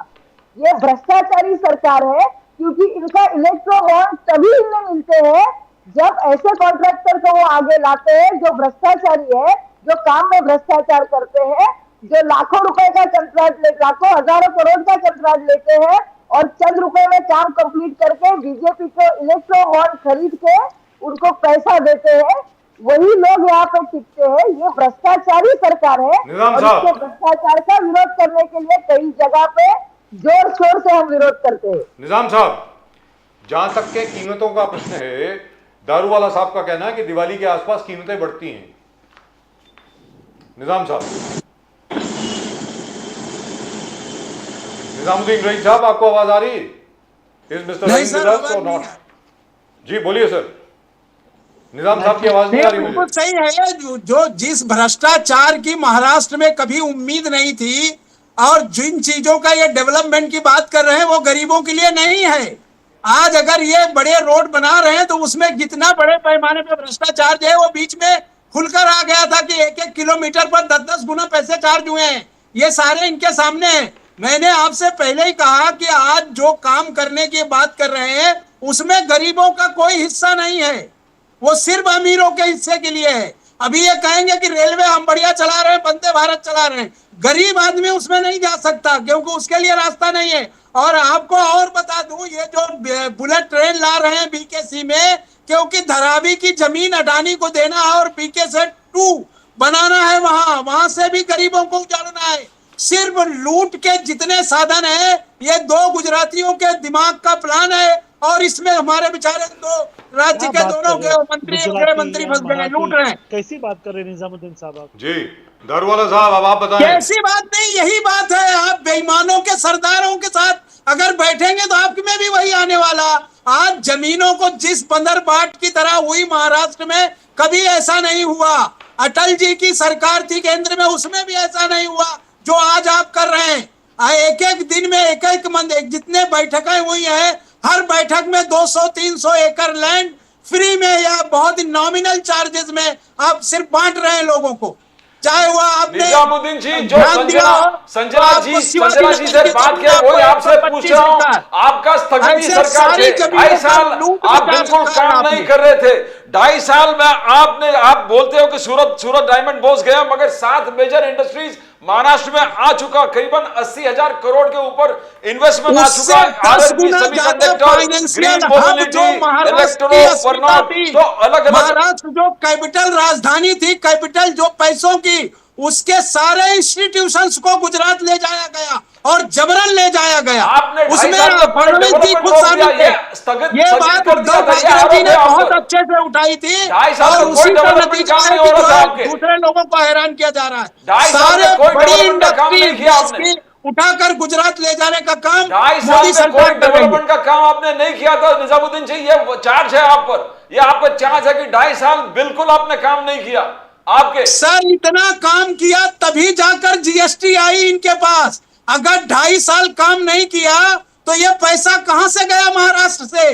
ये भ्रष्टाचारी सरकार है, क्योंकि इनका इलेक्ट्रो बॉन्ड तभी इन्हें मिलते हैं जब ऐसे कॉन्ट्रैक्टर को वो आगे लाते हैं जो भ्रष्टाचारी है, जो काम में भ्रष्टाचार करते हैं, जो लाखों रुपए का कंट्रैक्ट लाखों हजारों करोड़ का कंट्रैक्ट लेते हैं और चंद रुपए में काम कंप्लीट करके बीजेपी को इलेक्ट्रो बॉन्ड खरीद के उनको पैसा देते हैं, वही लोग यहाँ पे टिकते हैं। ये भ्रष्टाचारी सरकार है और इसके भ्रष्टाचार का विरोध करने के लिए कई जगह पे जोर शोर से हम विरोध करते हैं। निजाम साहब, जहां तक के कीमतों का प्रश्न है, दारूवाला साहब का कहना है कि दिवाली के आसपास कीमतें बढ़ती हैं। निजाम साहब, निजामुद्दीन रईस साहब, आपको आवाज आ रही है? इज मिस्टर नहीं रहीम सर, विद अस आवाज और नहीं नॉट? आ- जी बोलिए सर। निजाम साहब की आवाज नहीं आ रही बिल्कुल मुझे। सही है। जो जिस भ्रष्टाचार की महाराष्ट्र में कभी उम्मीद नहीं थी और जिन चीजों का ये डेवलपमेंट की बात कर रहे हैं वो गरीबों के लिए नहीं है। आज अगर ये बड़े रोड बना रहे हैं तो उसमें कितना बड़े पैमाने पर भ्रष्टाचार जो है वो बीच में खुलकर आ गया था कि 1-1 किलोमीटर पर 10-10 गुना पैसे चार्ज हुए हैं। ये सारे इनके सामने हैं। मैंने आपसे पहले ही कहा कि आज जो काम करने की बात कर रहे हैं उसमें गरीबों का कोई हिस्सा नहीं है, वो सिर्फ अमीरों के हिस्से के लिए है। अभी ये कहेंगे कि रेलवे हम बढ़िया चला रहे हैं, वंदे भारत चला रहे हैं, गरीब आदमी उसमें नहीं जा सकता क्योंकि उसके लिए रास्ता नहीं है। और आपको और बता दूं, ये जो बुलेट ट्रेन ला रहे हैं बीकेसी में, क्योंकि धरावी की जमीन अडानी को देना है और बीके से 2 बनाना है, वहां से भी गरीबों को उजाड़ना है। सिर्फ लूट के जितने साधन है ये 2 गुजरातियों के दिमाग का प्लान है और इसमें हमारे बेचारे 2 राज्य के दोनों के मंत्री गृह मंत्री फंस गए, लूट रहे हैं। कैसी बात कर रहे हैं निजामुद्दीन साहब आप? जी दारूवाला साहब, अब आप बताएं। कैसी बात नहीं, यही बात है। आप बेईमानों के सरदारों के साथ अगर बैठेंगे तो आप में भी वही आने वाला। आज जमीनों को जिस बंदर बाट की तरह हुई महाराष्ट्र में, कभी ऐसा नहीं हुआ। अटल जी की सरकार थी केंद्र में, उसमें भी ऐसा नहीं हुआ जो आज आप कर रहे हैं। एक-एक दिन में एक जितने बैठकें हुई है, हर बैठक में 200-300 एकड़ लैंड फ्री में या बहुत ही नॉमिनल चार्जेस में आप सिर्फ बांट रहे हैं लोगों को। चाहे वो आपने निजामुद्दीन जी, जो ध्यान दिया हो, संजना तो जी आपको शिवाजी से नगर की बात जमीन किया, वही आपको आपसे 125 पूछ रहा हूँ। एकड़। आपका स्थगित ऐसे सरकार सारी थे, जमीनों 2.5 का साल लूट आप मचा बिल्कुल रखा है काम आपने। नहीं कर रहे थे। 2.5 साल में आप बोलते हो कि सूरत डायमंड बोस गया, मगर 7 मेजर इंडस्ट्रीज महाराष्ट्र में आ चुका, करीबन 80,000 करोड़ के ऊपर इन्वेस्टमेंट आ उससे चुका। 10 गुना ज्यादा फाइनेंशियल हब जो महाराष्ट्र की अस्मिता थी, तो अलग-अलग महाराष्ट्र जो कैपिटल राजधानी थी, कैपिटल जो पैसों की, उसके सारे इंस्टीट्यूशंस को गुजरात ले जाया गया और जबरन ले जाया गया। आपने 2.5 उसमें साल में फडणवीस जी डेवलपमेंट खुद रोक शामिल दिया, थे। ये स्थगित ये बात कर दिया उद्धव था, ये ठाकरे आरोप जी है ने आप बहुत पर। अच्छे से उठाई थी 2.5 साल और में उसी कोई का डेवलपमेंट नतीजा काम है नहीं हो कि रहा जो था आज आपके। दूसरे लोगों को हैरान किया जा रहा है। 2.5 साल में सारे कोई बड़ी डेवलपमेंट का काम नहीं किया आपने। इंडस्ट्री उठाकर गुजरात ले जाने का काम 2.5 साल मोदी में कोई सरकार कर रही है। डेवलपमेंट का काम आपने नहीं किया था निजामुद्दीन जी, ये चार्ज है आप पर, ये आपका चार्ज है कि 2.5 साल बिल्कुल आपने काम नहीं किया आपके। सर इतना काम किया तभी जाकर जीएसटी आई इनके पास। अगर 2.5 साल काम नहीं किया तो ये पैसा कहां से गया महाराष्ट्र से?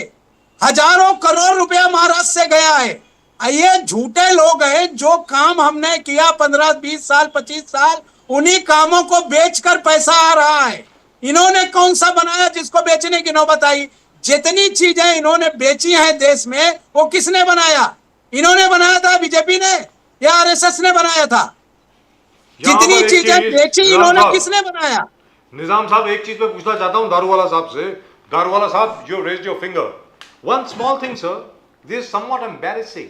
हजारों करोड़ रुपया महाराष्ट्र से गया है। ये झूठे लोग हैं। जो काम हमने किया 15-20 साल 25 साल, उन्हीं कामों को बेचकर पैसा आ रहा है। इन्होंने कौन सा बनाया जिसको बेचने की नौबत आई? जितनी चीजें इन्होंने बेची हैं देश में, वो किसने बनाया? इन्होंने बनाया था, बीजेपी ने या आरएसएस ने बनाया था? जितनी चीजें बेची इन्होंने, किसने बनाया? निजाम साहब, एक चीज मैं पूछना चाहता हूं दारूवाला साहब से। दारूवाला साहब, you raised your finger. One small thing sir, this is somewhat embarrassing.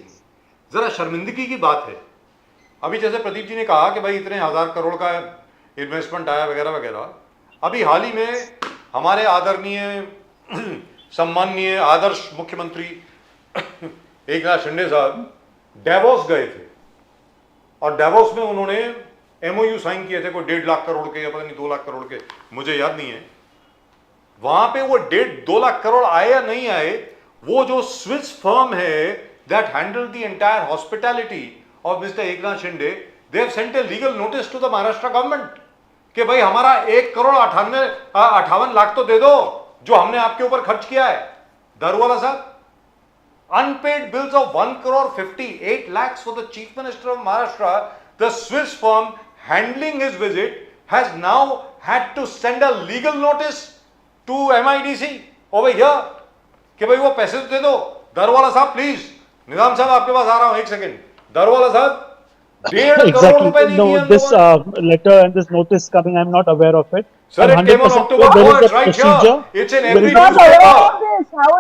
जरा शर्मिंदगी की बात है। अभी जैसे प्रदीप जी ने कहा कि भाई इतने 1000 करोड़ का इन्वेस्टमेंट आया वगैरह वगैरह, अभी हाल ही में हमारे आदरणीय सम्माननीय आदर्श मुख्यमंत्री एकनाथ शिंदे साहब डेवोस गए थे और डेवोस में उन्होंने एमओयू साइन किए थे, कोई 1.5 लाख करोड़ के या पता नहीं 2 लाख करोड़ के, मुझे याद नहीं है। वहां पे वो 1.5-2 लाख करोड़ आए या नहीं आए, वो जो स्विस फर्म है that handle the entire hospitality of mister Eknath Shinde, they have sent a legal notice to the Maharashtra government कि भाई हमारा 1,58 लाख तो दे दो जो हमने आपके ऊपर खर्च किया है। दारूवाला साहब, unpaid bills of 1,58 lakhs for the Chief Minister of Maharashtra. The Swiss firm handling his visit has now had to send a legal notice to MIDC over here कि भाई वो पैसे तो दे दो। दारूवाला साहब प्लीज, निजाम साहब आपके पास आ रहा हूं, एक सेकंड। दारूवाला साहब, 1.5 करोड़ रुपए नहीं No, दिए हम this लोगों ने। letter and this notice coming, I'm not aware of it. Sir, I'm it came on 100% October there is 4th, a right procedure. here. It's in There every is a- not aware newspaper. of this. How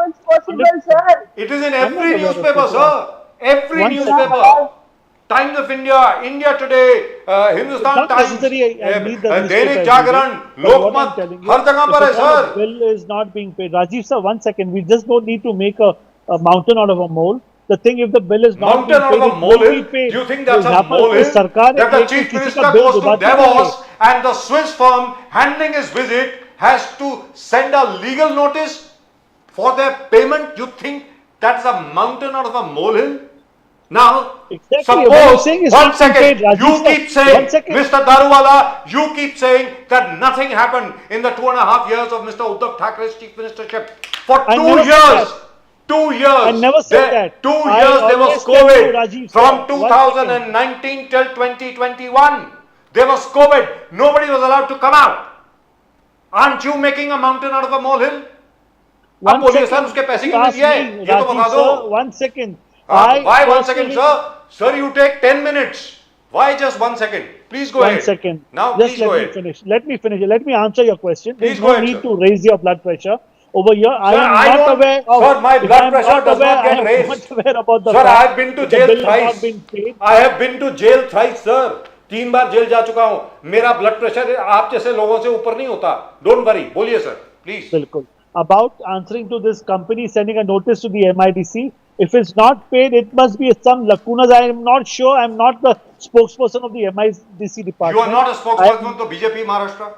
it's possible, sir? It is in I'm not every aware of newspaper, it, sir. Every One newspaper. Times of India, India Today, Hindustan Not Times, necessary, I need the Dainik newspaper Jagran, every day. But what I'm Lokmat, telling you, हर जगह पर है if a sir. bill is not being paid. Rajiv sir, 1 second. We just don't need to make a a mountain out of a mole. The thing, if the bill is not Mountain out being of paid, a it will be molehill? paid. Do you think that's यहाँ a पर molehill? सरकार That the एक chief किसी minister का bill goes to डुबाती नहीं है। Davos and the Swiss firm handling his visit has to send a legal notice for their payment? You think that's a mountain out of a molehill? Now, Exactly. What I'm saying is one not being second, paid, Rajiv you sir. keep saying, 1 second. Mr. Daruwala, you keep saying that nothing happened in the 2.5 years of Mr. Uddhav Thackeray's chief ministership. For I 2 never said years, that. 2 years. I never said that. 2 I years there was always tell you, COVID. Rajiv sir, From 1 2019 till 2021, there was COVID. Nobody was allowed to come out. Aren't you making a mountain out of a molehill? आप बोलिए sir उसके पैसे क्यों नहीं दिए ये तो बता दो. 1 second. Why 1 second, sir? Sir, you take 10 minutes. Why just 1 second? Please go 1 ahead. second. Now, Just please let go me ahead. finish. Let me finish. Let me answer your question. There Please is go no ahead, need sir. to raise your blood pressure over here. I Sir, am I not don't- aware of. Sir, my if blood I am pressure not does aware, not get I am raised. not aware about the Sir, I fact have been to that the jail bill has not thrice. been paid. I have been to jail thrice, sir. 3 bar jail जा चुका हूं. मेरा blood pressure आप जैसे लोगों से ऊपर नहीं होता. Don't worry. बोलिए sir, please. Bilkul. About answering to this company sending a notice to the MIDC, if it's not paid, it must be some lacunas. I am not sure. I am not the spokesperson of the MIDC department. You are not a I am- spokesperson to BJP Maharashtra.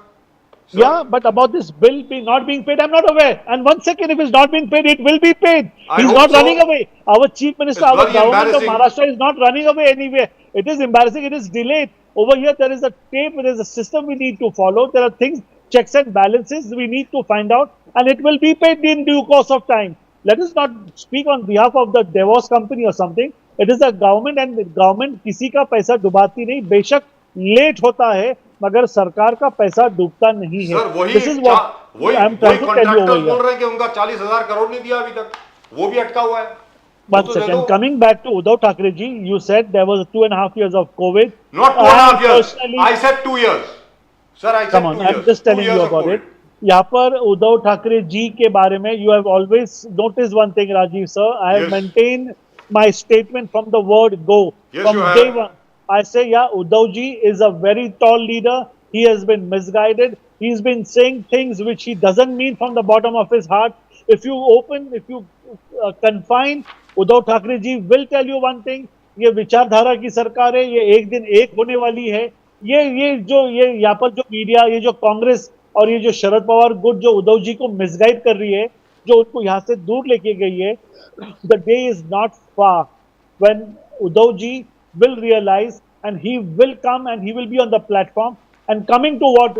Sir, Yeah, but about this bill not being paid, I'm not aware. And 1 second, if it's not being paid, it will be paid. I He's hope not so. running away. Our chief minister, It's our bloody government of embarrassing. Maharashtra is not running away anywhere. It is embarrassing. It is delayed. Over here, there is a tape. There is a system we need to follow. There are things, checks and balances we need to find out, and it will be paid in due course of time. Let us not speak on behalf of the Davos company or something. It is a government, and the government किसी का पैसा डुबाती नहीं. बेशक late होता है, मगर सरकार का पैसा डूबता नहीं है. सर वही This is what वही I am trying to tell you contractor over बोल here. रहे हैं कि उनका 40,000 करोड़ नहीं दिया अभी तक. वो भी अटका हुआ है. वो One तो दे second. दो. Coming back to Uddhav Thackeray ji, you said there was 2.5 years of COVID. Not 2.5 years. personally- I said 2 years. Sir, I said Come on, 2 I'm years. just 2 telling years you of about COVID. it. यहाँ पर उद्धव ठाकरे जी के बारे में you have always noticed one thing, Rajiv sir. I have Yes. maintained my statement from the word go. Yes, From you day have. one. I say, yeah, Uddhav ji is a very tall leader. He has been misguided. He's been saying things which he doesn't mean from the bottom of his heart. If you confine, Uddhav Thackeray ji will tell you one thing. ये विचारधारा की सरकार है, ये एक दिन एक होने वाली है. ये यहाँ पर जो मीडिया, ये जो कांग्रेस और ये जो शरद पवार गुट जो उद्धव जी को मिसगाइड कर रही है, जो उनको यहाँ से दूर लेके गई है, the day is not far when Uddhav ji will realize and he will come and he will be on the platform. And coming to what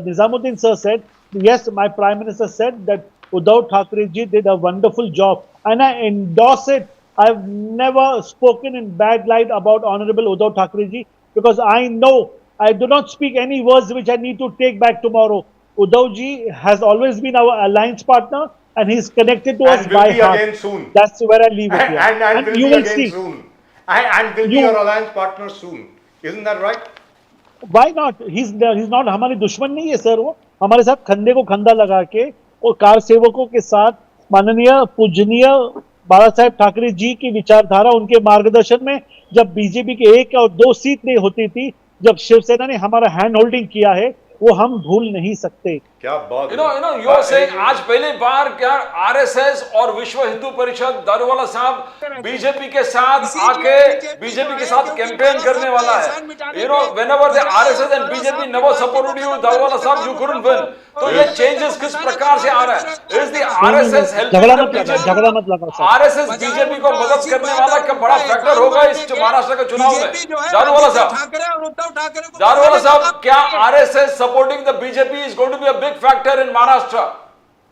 Nizamuddin sir said, yes, my prime minister said that Uddhav Thackeray ji did a wonderful job, and I endorse it. I've never spoken in bad light about Honorable Uddhav Thackeray ji because I know I do not speak any words which I need to take back tomorrow. Uddhav ji has always been our alliance partner and he's connected to us And will by be heart. again soon. That's where I leave it here. And will you be will again see. soon. And will be You- your alliance partner soon. Isn't that right? Why not? He's not हमारे दुश्मन नहीं है sir. वो हमारे साथ खंडे को खंडा लगा के और कार सेवकों के साथ माननीय पूजनीय बाला साहेब ठाकरे जी की विचारधारा, उनके मार्गदर्शन में जब बीजेपी के 1 और 2 सीट नहीं होती थी, जब शिवसेना ने हमारा हैंड होल्डिंग किया है, वो हम भूल नहीं सकते. क्या बात you are saying आज पहली बार क्या आरएसएस और विश्व हिंदू परिषद दारूवाला साहब बीजेपी के साथ आके बीजेपी के साथ कैंपेन करने वाला है. whenever the RSS and BJP never supported you, Daruwalla साहब, you couldn't win. तो ये चेंजेस किस प्रकार से आ रहा है? Is the RSS helping झगड़ा the मत लगा, BJP? झगड़ा मत लगा सर. आरएसएस बीजेपी को मदद करने वाला क्या बड़ा फैक्टर होगा इस महाराष्ट्र के चुनाव में? दारूवाला साहब, ठाकरे और उद्धव ठाकरे को दारूवाला साहब, क्या RSS supporting the BJP is going to be a big factor in Maharashtra?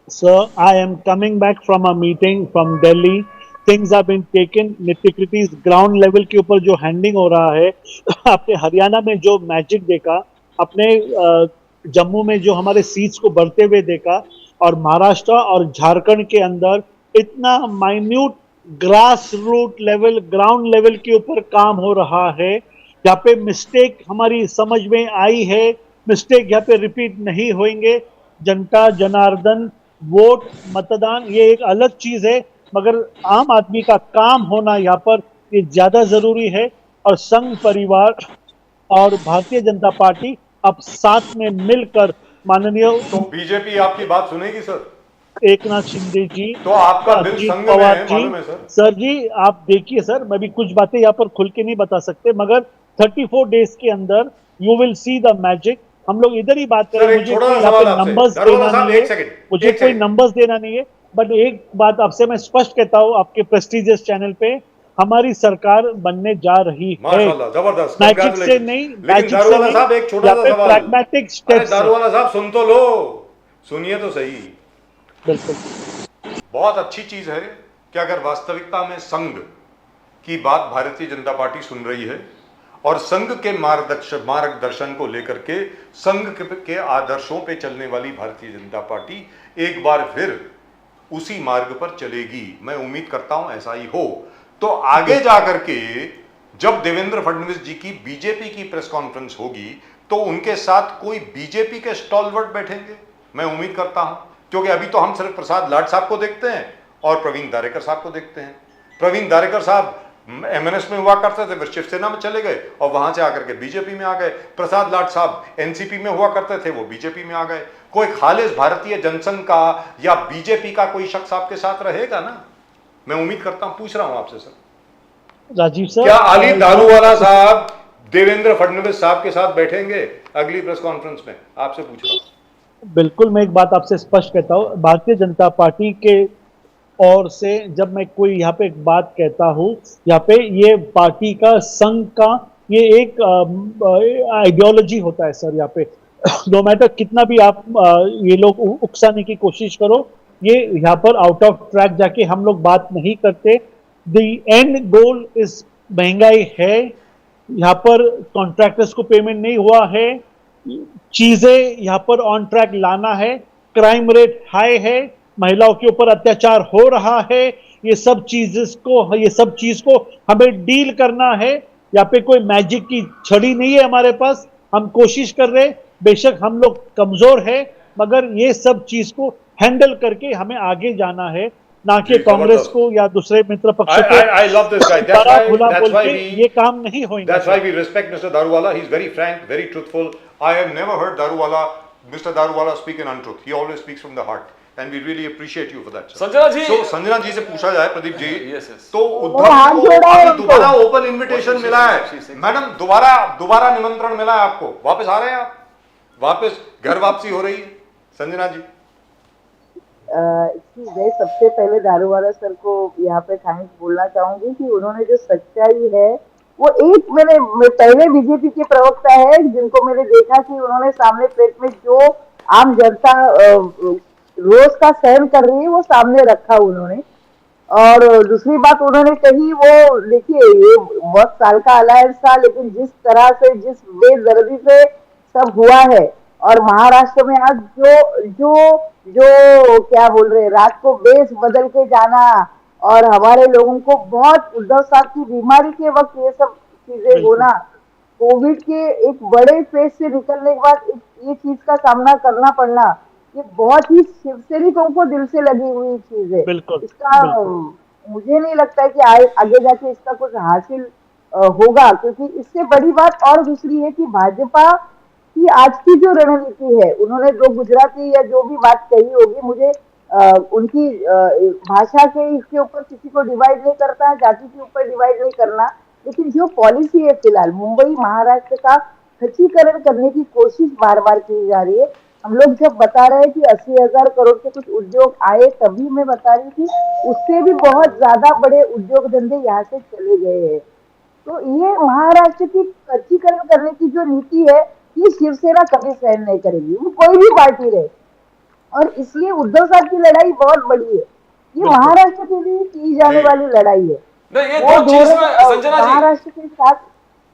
Sir, I am coming back from a meeting from Delhi. Things have been taken, nitty-gritties ground level के ऊपर जो हैंडिंग हो रहा है, आपने हरियाणा में जो magic देखा, अपने जम्मू में जो हमारे सीट्स को बढ़ते हुए देखा, और महाराष्ट्र और झारखंड के अंदर इतना minute grass root level, ground level के ऊपर काम हो रहा है, यहाँ पे मिस्टेक हमारी समझ में आई है, मिस्टेक यहाँ पे रिपीट नहीं होंगे. जनता जनार्दन वोट मतदान ये एक अलग चीज है, मगर आम आदमी का काम होना यहाँ पर ये ज्यादा जरूरी है. और संघ परिवार और भारतीय जनता पार्टी अब साथ में मिलकर माननीय तो बीजेपी आपकी बात सुनेगी सर? एकनाथ शिंदे जी, तो आपका दिल अजित संघ में पवार है, जी। मालूम है सर। सर जी आप देखिए सर, मैं भी कुछ बातें यहाँ पर खुल के नहीं बता सकते, मगर 34 डेज के अंदर you will see the magic. हम लोग इधर ही बात सर, करें, एक मुझे छोटा कोई सा यहाँ सवाल पे आपसे। नंबर्स दारोगा देना साहब, नहीं है, एक सेकंड, मुझे एक कोई सेकंड। नंबर्स देना नहीं है, बट एक बात आपसे मैं स्पष्ट कहता हूँ आपके प्रेस्टिजियस चैनल पे, हमारी सरकार बनने जा रही है। माशाल्लाह, जबरदस्त, मैजिक से congratulations। नहीं, लेकिन मैजिक से दारूवाला नहीं, साहब, एक छोटा यहाँ सा पे सवाल। प्रैग्मेटिक अरे स्टेप्स है। दारूवाला साहब, सुन तो लो, सुनिए तो सही। बिल्कुल बहुत अच्छी चीज है कि अगर वास्तविकता में संघ की बात भारतीय जनता पार्टी सुन रही है और संघ के मार्गदर्शन को लेकर के संघ के आदर्शों पे चलने वाली भारतीय जनता पार्टी एक बार फिर उसी मार्ग पर चलेगी। मैं उम्मीद करता हूं ऐसा ही हो। तो आगे जाकर के जब देवेंद्र फडणवीस जी की बीजेपी की प्रेस कॉन्फ्रेंस होगी तो उनके साथ कोई बीजेपी के स्टॉलवर्ट बैठेंगे, मैं उम्मीद करता हूं, क्योंकि अभी तो हम सिर्फ प्रसाद लाड साहब को देखते हैं और प्रवीण दारेकर साहब को देखते हैं। प्रवीण दारेकर साहब एमएनएस में हुआ करते थे, फिर शिवसेना में चले गए और वहां से आकर के बीजेपी में आ गए। प्रसाद लाड साहब एनसीपी में हुआ करते थे, वो बीजेपी में आ गए। कोई खालिस भारतीय जनसंघ का या बीजेपी का कोई शख्स आपके साथ रहेगा ना? मैं उम्मीद करता हूं, पूछ रहा हूं आपसे सर, राजीव सर, क्या अली दारूवाला साहब देवेंद्र फडणवीस साहब के साथ बैठेंगे अगली प्रेस कॉन्फ्रेंस में? आपसे पूछ रहा हूं। बिल्कुल, मैं एक बात आपसे स्पष्ट कहता हूँ, भारतीय जनता पार्टी के ओर से जब मैं कोई यहाँ पे एक बात कहता हूँ, यहाँ पे ये पार्टी का, संघ का ये एक आइडियोलॉजी होता है सर। यहाँ पे नो मैटर कितना भी आप ये लोग उकसाने की कोशिश करो, ये यहाँ पर आउट ऑफ ट्रैक जाके हम लोग बात नहीं करते। द एंड गोल इज महंगाई है, यहाँ पर कॉन्ट्रैक्टर्स को पेमेंट नहीं हुआ है, चीजें यहाँ पर ऑन ट्रैक लाना है, क्राइम रेट हाई है, महिलाओं के ऊपर अत्याचार हो रहा है, ये सब चीज को हमें डील करना है। यहाँ पे कोई मैजिक की छड़ी नहीं है हमारे पास, हम कोशिश कर रहे हैं, बेशक हम लोग कमजोर है, मगर ये सब चीज को हैंडल करके हमें आगे जाना है, ना कि कांग्रेस को या दूसरे मित्र पक्ष को I love this guy. That's why ये काम नहीं होगा। That's why we respect Mr. Daruwala. He's very frank, very truthful. I have never heard Mr. Daruwala speak in untruth. He always speaks from the heart, and we really appreciate you for that, sir. Sanjana ji, So Sanjana ji से पूछा जाए, Pradeep ji, Yes, yes. तो उद्धव जी को अभी दोबारा open invitation मिला है। Madam, दोबारा निमंत्रण मिला है आपको, वापस आ रहे हैं आप? वापस घर वापसी हो रही है संजना जी? मैं सबसे पहले दारूवाला सर को यहाँ पे थैंक्स बोलना चाहूंगी कि उन्होंने जो सच्चाई है वो मैं पहले बीजेपी के प्रवक्ता है जिनको मैंने देखा कि उन्होंने सामने प्रेस में जो आम जनता रोज का सहन कर रही है वो सामने रखा उन्होंने। और दूसरी बात उन्होंने कही, वो देखिए ये बहुत साल का अलायंस था, लेकिन जिस तरह से, जिस बेदर्दी से सब हुआ है, और महाराष्ट्र में आज जो क्या बोल रहे हैं, रात को बेस बदल के जाना, और हमारे लोगों को बहुत उद्धव साहब की बीमारी के वक्त ये सब चीजें होना, कोविड के एक बड़े फेज से निकलने के बाद ये चीज का सामना करना पड़ना, ये बहुत ही शिवसैनिकों को दिल से लगी हुई चीज है। इसका मुझे नहीं लगता है कि आगे जाके इसका कुछ हासिल होगा, क्योंकि इससे बड़ी बात और दूसरी है कि भाजपा की आज की जो रणनीति है, उन्होंने जो गुजराती या जो भी बात कही होगी, मुझे उनकी भाषा के इसके ऊपर किसी को डिवाइड नहीं करता है, जाति के ऊपर डिवाइड नहीं करना, लेकिन जो पॉलिसी है फिलहाल मुंबई महाराष्ट्र का खच्चीकरण करने की कोशिश बार बार की जा रही है। हम लोग जब बता रहे हैं कि 80,000 करोड़ के कुछ उद्योग आए, तभी मैं बता रही थी उससे भी बहुत ज्यादा बड़े उद्योग धंधे यहाँ से चले गए हैं। तो ये महाराष्ट्र की खच्चीकरण करने की जो नीति है, ये शिवसेना कभी सहन नहीं करेगी, वो कोई भी पार्टी रहे, और इसलिए उद्धव साहब की लड़ाई बहुत बड़ी है, ये महाराष्ट्र के लिए की जाने वाली लड़ाई है। नहीं, ये दो चीज में संजना जी, महाराष्ट्र के साथ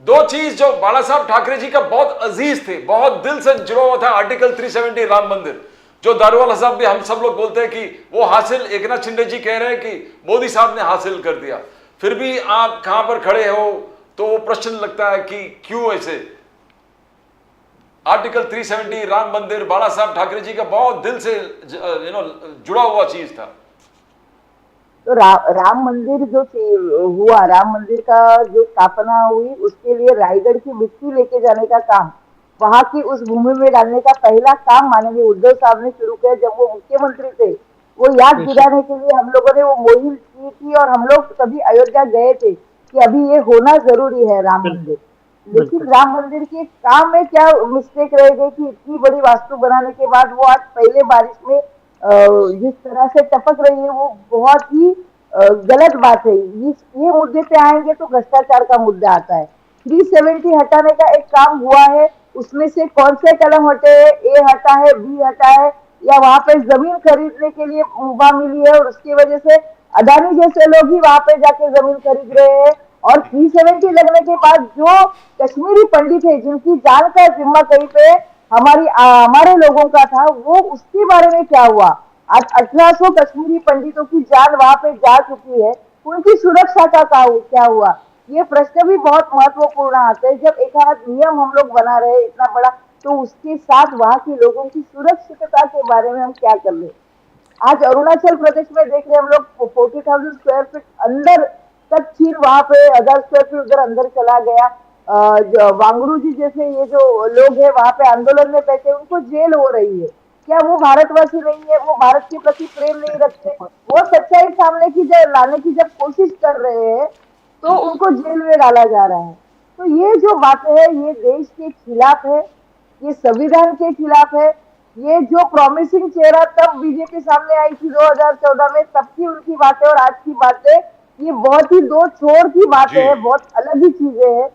दो चीज जो बाला साहब ठाकरे जी का बहुत अजीज थे, बहुत दिल से जुड़ा हुआ था, आर्टिकल 370 राम मंदिर, जो दारूवाला साहब भी, हम सब लोग बोलते हैं कि वो हासिल, एकनाथ शिंदे जी कह रहे हैं कि मोदी साहब ने हासिल कर दिया, फिर भी आप कहां पर खड़े हो, तो वो प्रश्न लगता है कि क्यों ऐसे। आर्टिकल 370 राम मंदिर बाला साहब ठाकरे जी का बहुत दिल से जुड़ा हुआ चीज था। तो राम मंदिर जो हुआ, राम मंदिर का जो स्थापना हुई, उसके लिए रायगढ़ की मिट्टी लेके जाने का काम, वहां की उस भूमि में डालने का पहला काम माननीय उद्धव साहब ने शुरू किया जब वो मुख्यमंत्री थे। वो याद दिलाने के लिए हम लोगों ने वो मुहिम की थी और हम लोग सभी अयोध्या गए थे कि अभी ये होना जरूरी है राम मंदिर। लेकिन राम मंदिर के काम में क्या मिस्टेक रह गई कि इतनी बड़ी वास्तु बनाने के बाद वो आज पहले बारिश में जिस तरह से टपक रही है वो बहुत ही गलत बात है। ये मुद्दे पे आएंगे तो भ्रष्टाचार का मुद्दा आता है। 370 हटाने का एक काम हुआ है, उसमें से कौन से कलम हटे हैं, ए हटा है, बी हटा है, या वहां पे जमीन खरीदने के लिए मुबा मिली है और उसकी वजह से अडानी जैसे लोग ही वहां पे जाके जमीन खरीद रहे हैं। और 370 लगने के बाद जो कश्मीरी पंडित है जिनकी जान का जिम्मा कहीं पे हमारे लोगों का था, वो उसके बारे में क्या हुआ? आज 1800 कश्मीरी पंडितों की जान वहां पे जा चुकी है, उनकी सुरक्षा का क्या हुआ? ये प्रश्न भी बहुत महत्वपूर्ण आते हैं। जब एक आध नियम हम लोग बना रहे इतना बड़ा, तो उसके साथ वहां के लोगों की सुरक्षितता के बारे में हम क्या कर ले? आज अरुणाचल प्रदेश में देख रहे हम लोग 40,000 स्क्वायर फीट अंदर तक चीन वहां पे 1000 स्क्वायर फीट उधर अंदर चला गया। वांगड़ू जी जैसे ये जो लोग है वहां पे आंदोलन में बैठे, उनको जेल हो रही है। क्या वो भारतवासी नहीं है? वो भारत के प्रति प्रेम नहीं रखते? वो सच्चाई सामने की लाने की जब कोशिश कर रहे हैं तो उनको जेल में डाला जा रहा है। तो ये जो बातें है ये देश के खिलाफ है, ये संविधान के खिलाफ है। ये जो प्रॉमिसिंग चेहरा तब बीजेपी सामने आई थी 2014 में, तब की उनकी बातें और आज की बातें ये बहुत ही दो छोर की बातें हैं, बहुत अलग ही चीजें हैं।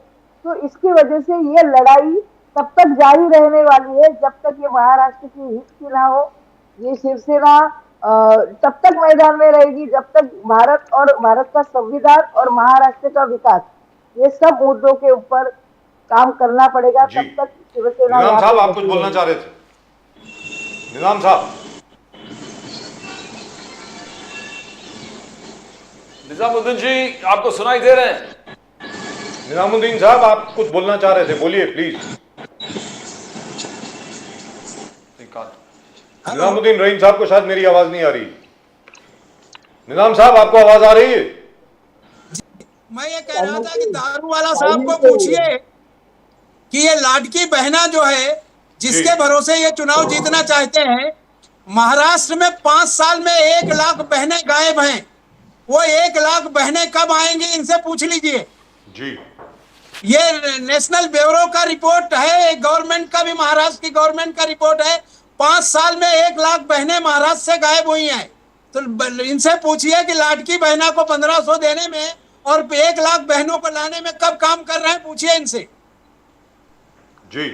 तो इसकी वजह से ये लड़ाई तब तक जारी रहने वाली है जब तक ये महाराष्ट्र की हित की ना हो। ये शिवसेना तब तक मैदान में रहेगी जब तक भारत और भारत का संविधान और महाराष्ट्र का विकास, ये सब मुद्दों के ऊपर काम करना पड़ेगा। तब तक शिवसेना। निजाम साहब आप कुछ बोलना चाह रहे थे? निजाम साहब। निजामुद्दीन जी आपको सुनाई दे रहे हैं? निजामुद्दीन साहब आप कुछ बोलना चाह रहे थे, बोलिए प्लीज। निजामुद्दीन रहीम साहब को शायद मेरी आवाज नहीं आ रही। निजाम साहब आपको आवाज आ रही है? मैं ये कह रहा था कि दारू वाला साहब को पूछिए कि ये लाडकी बहना जो है जिसके भरोसे ये चुनाव जीतना चाहते हैं, महाराष्ट्र में 5 साल में 1 लाख बहनें गायब हैं। वो 1 लाख बहनें कब आएंगी इनसे पूछ लीजिए जी। ये नेशनल ब्यूरो का रिपोर्ट है, गवर्नमेंट का भी, महाराष्ट्र की गवर्नमेंट का रिपोर्ट है। 5 साल में 1 लाख बहनें महाराष्ट्र से गायब हुई हैं। तो इनसे पूछिए कि लाडकी बहना को 1500 देने में और 1 लाख बहनों को लाने में कब काम कर रहे हैं, पूछिए इनसे जी।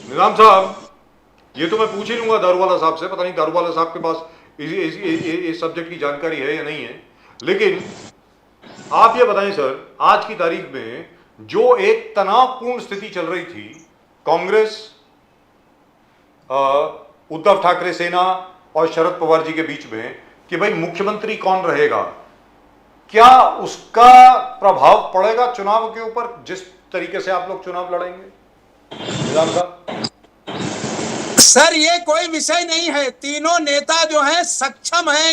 निजाम साहब ये तो मैं पूछ ही लूंगा दारूवाला साहब से, पता नहीं दारूवाला साहब के पास इस सब्जेक्ट की जानकारी है या नहीं है। लेकिन आप ये बताएं सर, आज की तारीख में जो एक तनावपूर्ण स्थिति चल रही थी कांग्रेस, उद्धव ठाकरे सेना और शरद पवार जी के बीच में कि भाई मुख्यमंत्री कौन रहेगा, क्या उसका प्रभाव पड़ेगा चुनाव के ऊपर जिस तरीके से आप लोग चुनाव लड़ेंगे? निजाम साहब। सर ये कोई विषय नहीं है। तीनों नेता जो हैं सक्षम हैं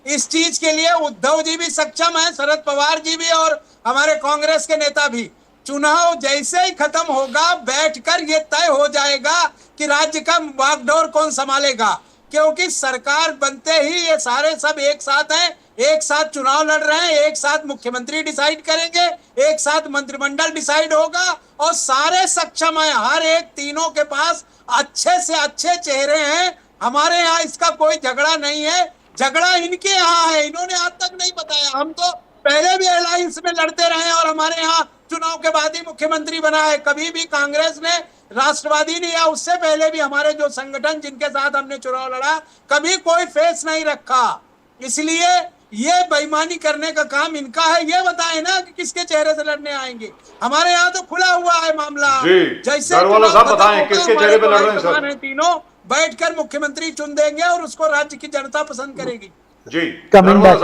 इस चीज के लिए। उद्धव जी भी सक्षम हैं, शरद पवार जी भी, और हमारे कांग्रेस के नेता भी। चुनाव जैसे ही खत्म होगा बैठकर ये तय हो जाएगा कि राज्य का बागडोर कौन संभालेगा, क्योंकि सरकार बनते ही ये सारे सब एक साथ हैं, एक साथ चुनाव लड़ रहे हैं, एक साथ मुख्यमंत्री डिसाइड करेंगे, एक साथ मंत्रिमंडल डिसाइड होगा और सारे सक्षम हैं। हर एक तीनों के पास अच्छे से अच्छे चेहरे हैं। हमारे यहाँ इसका कोई झगड़ा नहीं है, झगड़ा इनके यहाँ है। इन्होंने आज तक नहीं बताया। हम तो पहले भी अलायंस में लड़ते रहे और हमारे यहाँ चुनाव के बाद ही मुख्यमंत्री बना है। कभी भी कांग्रेस ने, राष्ट्रवादी ने, या उससे पहले भी हमारे जो संगठन जिनके साथ हमने चुनाव लड़ा, कभी कोई फेस नहीं रखा। इसलिए ये बेईमानी करने का काम इनका है। ये बताएं ना कि किसके चेहरे से लड़ने आएंगे। हमारे यहाँ तो खुला हुआ है मामला। जैसे साहब बताएं किसके चेहरे पे लड़ रहे हैं सर? तीनों बैठकर मुख्यमंत्री चुन देंगे और उसको राज्य की जनता पसंद करेगी। जी। Coming back,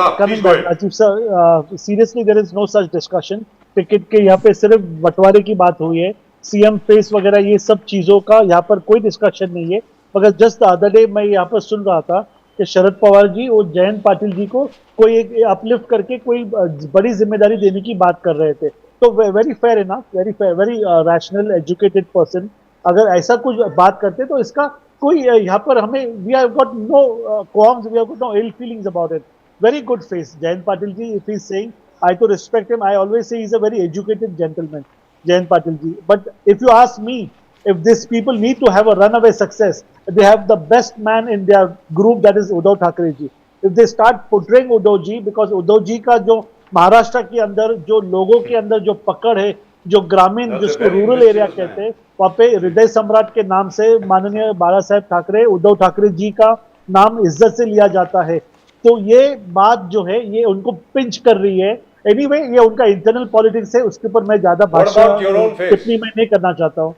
Rajiv sir, seriously there is no such discussion। Ticket के यहाँ पे सिर्फ बंटवारे की बात हुई है, सीएम फेस वगैरह ये सब चीजों का यहाँ पर कोई डिस्कशन नहीं है। मगर जस्ट अदर डे मैं यहाँ पर सुन रहा था कि शरद पवार जी और जयंत पाटिल जी को कोई एक अपलिफ्ट करके कोई बड़ी जिम्मेदारी देने की बात कर रहे थे। तो very fair enough, very rational educated person अगर ऐसा कुछ बात करते तो इसका कोई यहाँ पर हमें we have got no qualms, we have got no ill feelings about it. Very good face, Jayant Patil ji. If he's saying, I to respect him. I always say he's a very educated gentleman, Jayant Patil ji. But if you ask me, if these people need to have a runaway success, they have the best man in their group, that is Uddhav Thackeray ji. If they start portraying Uddhav ji, because Uddhav ji का जो महाराष्ट्र के अंदर जो लोगों के अंदर जो पकड़ है, जो ग्रामीण जिसको रूरल एरिया कहते हैं, वहाँ पे हृदय सम्राट के नाम से माननीय बाला साहेब ठाकरे, उद्धव ठाकरे जी का नाम इज्जत से लिया जाता है. तो ये बात जो है ये उनको पिंच कर रही है. एनीवे ये उनका इंटरनल पॉलिटिक्स है, उसके ऊपर मैं ज्यादा भाषा टिप्पणी मैं नहीं करना चाहता हूँ.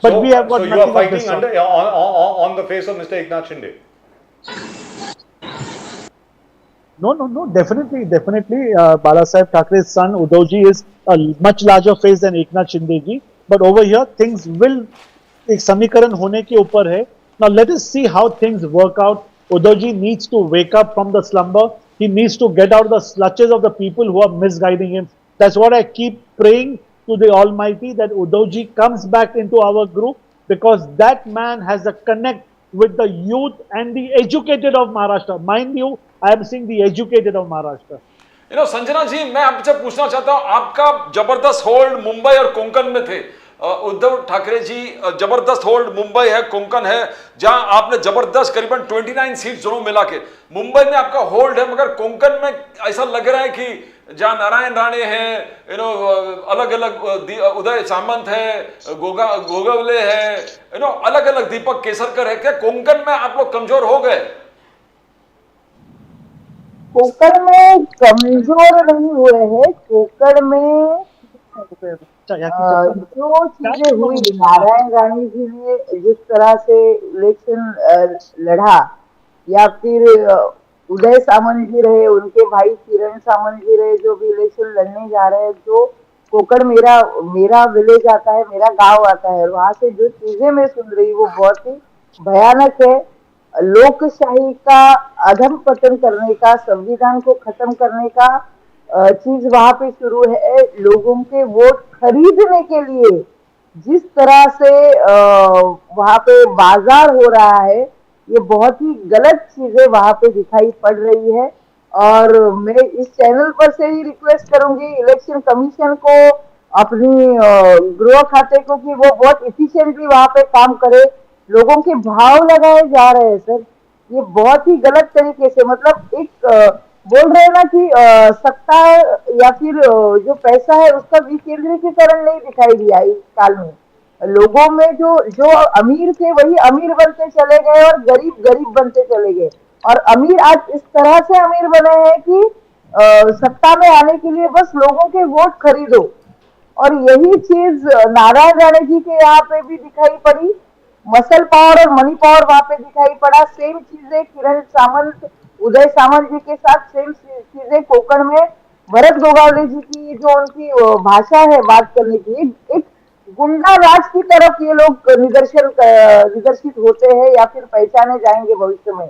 But we have got so you are fighting on the face of Mr. Eknath Shinde. No, definitely. Bala Saheb Thackeray's son Uddhav ji is a much larger face than Eknath Shinde ji. But over here things will एक समीकरण होने के ऊपर है. Now let us see how things work out. Uddhav ji needs to wake up from the slumber. He needs to get out of the clutches of the people who are misguiding him. That's what I keep praying to the Almighty, that Uddhav ji comes back into our group, because that man has a connect with the youth and the educated of Maharashtra. Mind you, I am saying the educated of Maharashtra. You know, Sanjana ji, मैं आपसे पूछना चाहता हूं, आपका जबरदस्त hold Mumbai और कोंकण में थे. उद्धव ठाकरे जी जबरदस्त होल्ड मुंबई है, कोंकण है, जहां आपने जबरदस्त करीबन 29 सीट दोनों मिला के. मुंबई में आपका होल्ड है, मगर कोंकण में ऐसा लग रहा है कि जहां नारायण राणे हैं, यू नो, अलग अलग उदय सामंत है, गोगवले है, यू नो, अलग अलग दीपक केसरकर है. क्या कोंकण में आप लोग कमजोर हो गए? कोंकण में कमजोर नहीं हुए हैं. कोंकण में जो चीजें हुई, नारायण राणे जी ने जिस तरह से इलेक्शन लड़ा, या फिर उदय सामंत जी रहे, उनके भाई किरण सामंत जी रहे, जो भी इलेक्शन लड़ने जा रहे हैं, जो कोंकण मेरा विलेज आता है, मेरा गांव आता है, वहां से जो चीजें मैं सुन रही वो बहुत ही भयानक है. लोकशाही का अधम पतन करने का, संविधान को खत्म करने का चीज वहां पे शुरू है. लोगों के वोट खरीदने के लिए जिस तरह से वहां पे बाजार हो रहा है, ये बहुत ही गलत चीजें वहां पे दिखाई पड़ रही है. और मैं इस चैनल पर से ही रिक्वेस्ट करूंगी इलेक्शन कमीशन को, अपनी गृह खाते को, कि वो बहुत इफिशिएंटली वहां पे काम करे. लोगों के भाव लगाए जा रहे हैं सर, ये बहुत ही गलत तरीके से. मतलब एक बोल रहे हैं ना कि सत्ता या फिर जो पैसा है उसका विकेंद्रीकरण नहीं दिखाई दिया इस काल में. लोगों में जो अमीर थे वही अमीर बनते चले गए और गरीब गरीब बनते चले गए. और अमीर आज इस तरह से अमीर बने हैं कि सत्ता में आने के लिए बस लोगों के वोट खरीदो. और यही चीज नारायण राणे जी के यहाँ पे भी दिखाई पड़ी. मसल पावर और मनी पावर वहां पे दिखाई पड़ा. सेम चीजें किरण सामंत, उदय सामंत जी के साथ सेम चीजें कोंकण में भरत गोगावले जी की जो उनकी भाषा है बात करने की, एक गुंडा राज की तरफ ये लोग निदर्शित होते हैं या फिर पहचाने जाएंगे भविष्य में.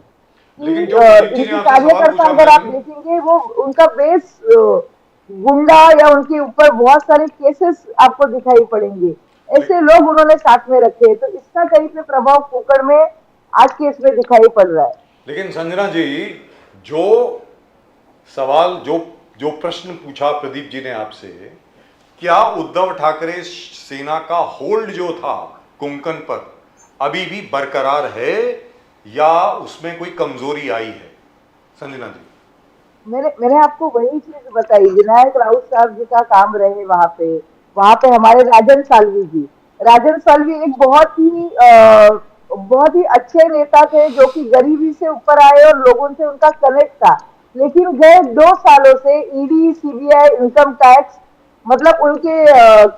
इनकी कार्यकर्ता अगर आप देखेंगे वो उनका बेस गुंडा या उनके ऊपर बहुत सारे केसेस आपको दिखाई पड़ेंगे. ऐसे लोग उन्होंने साथ में रखे हैं. तो इसका कहीं पे प्रभाव कोंकण में आज के इसमें दिखाई पड़ रहा है. लेकिन संजना जी, जो सवाल जो प्रश्न पूछा प्रदीप जी ने आपसे, क्या उद्धव ठाकरे सेना का होल्ड जो था कोंकण पर अभी भी बरकरार है या उसमें कोई कमजोरी आई है? संजना जी, मैंने आपको वही चीज बताई. विनायक राउत साहब जी का काम रहे वहां पे हमारे राजन साल्वी एक बहुत ही अच्छे नेता थे, जो कि गरीबी से ऊपर आए और लोगों से उनका कनेक्ट था. लेकिन गए 2 सालों से ईडी, सीबीआई, इनकम टैक्स, मतलब उनके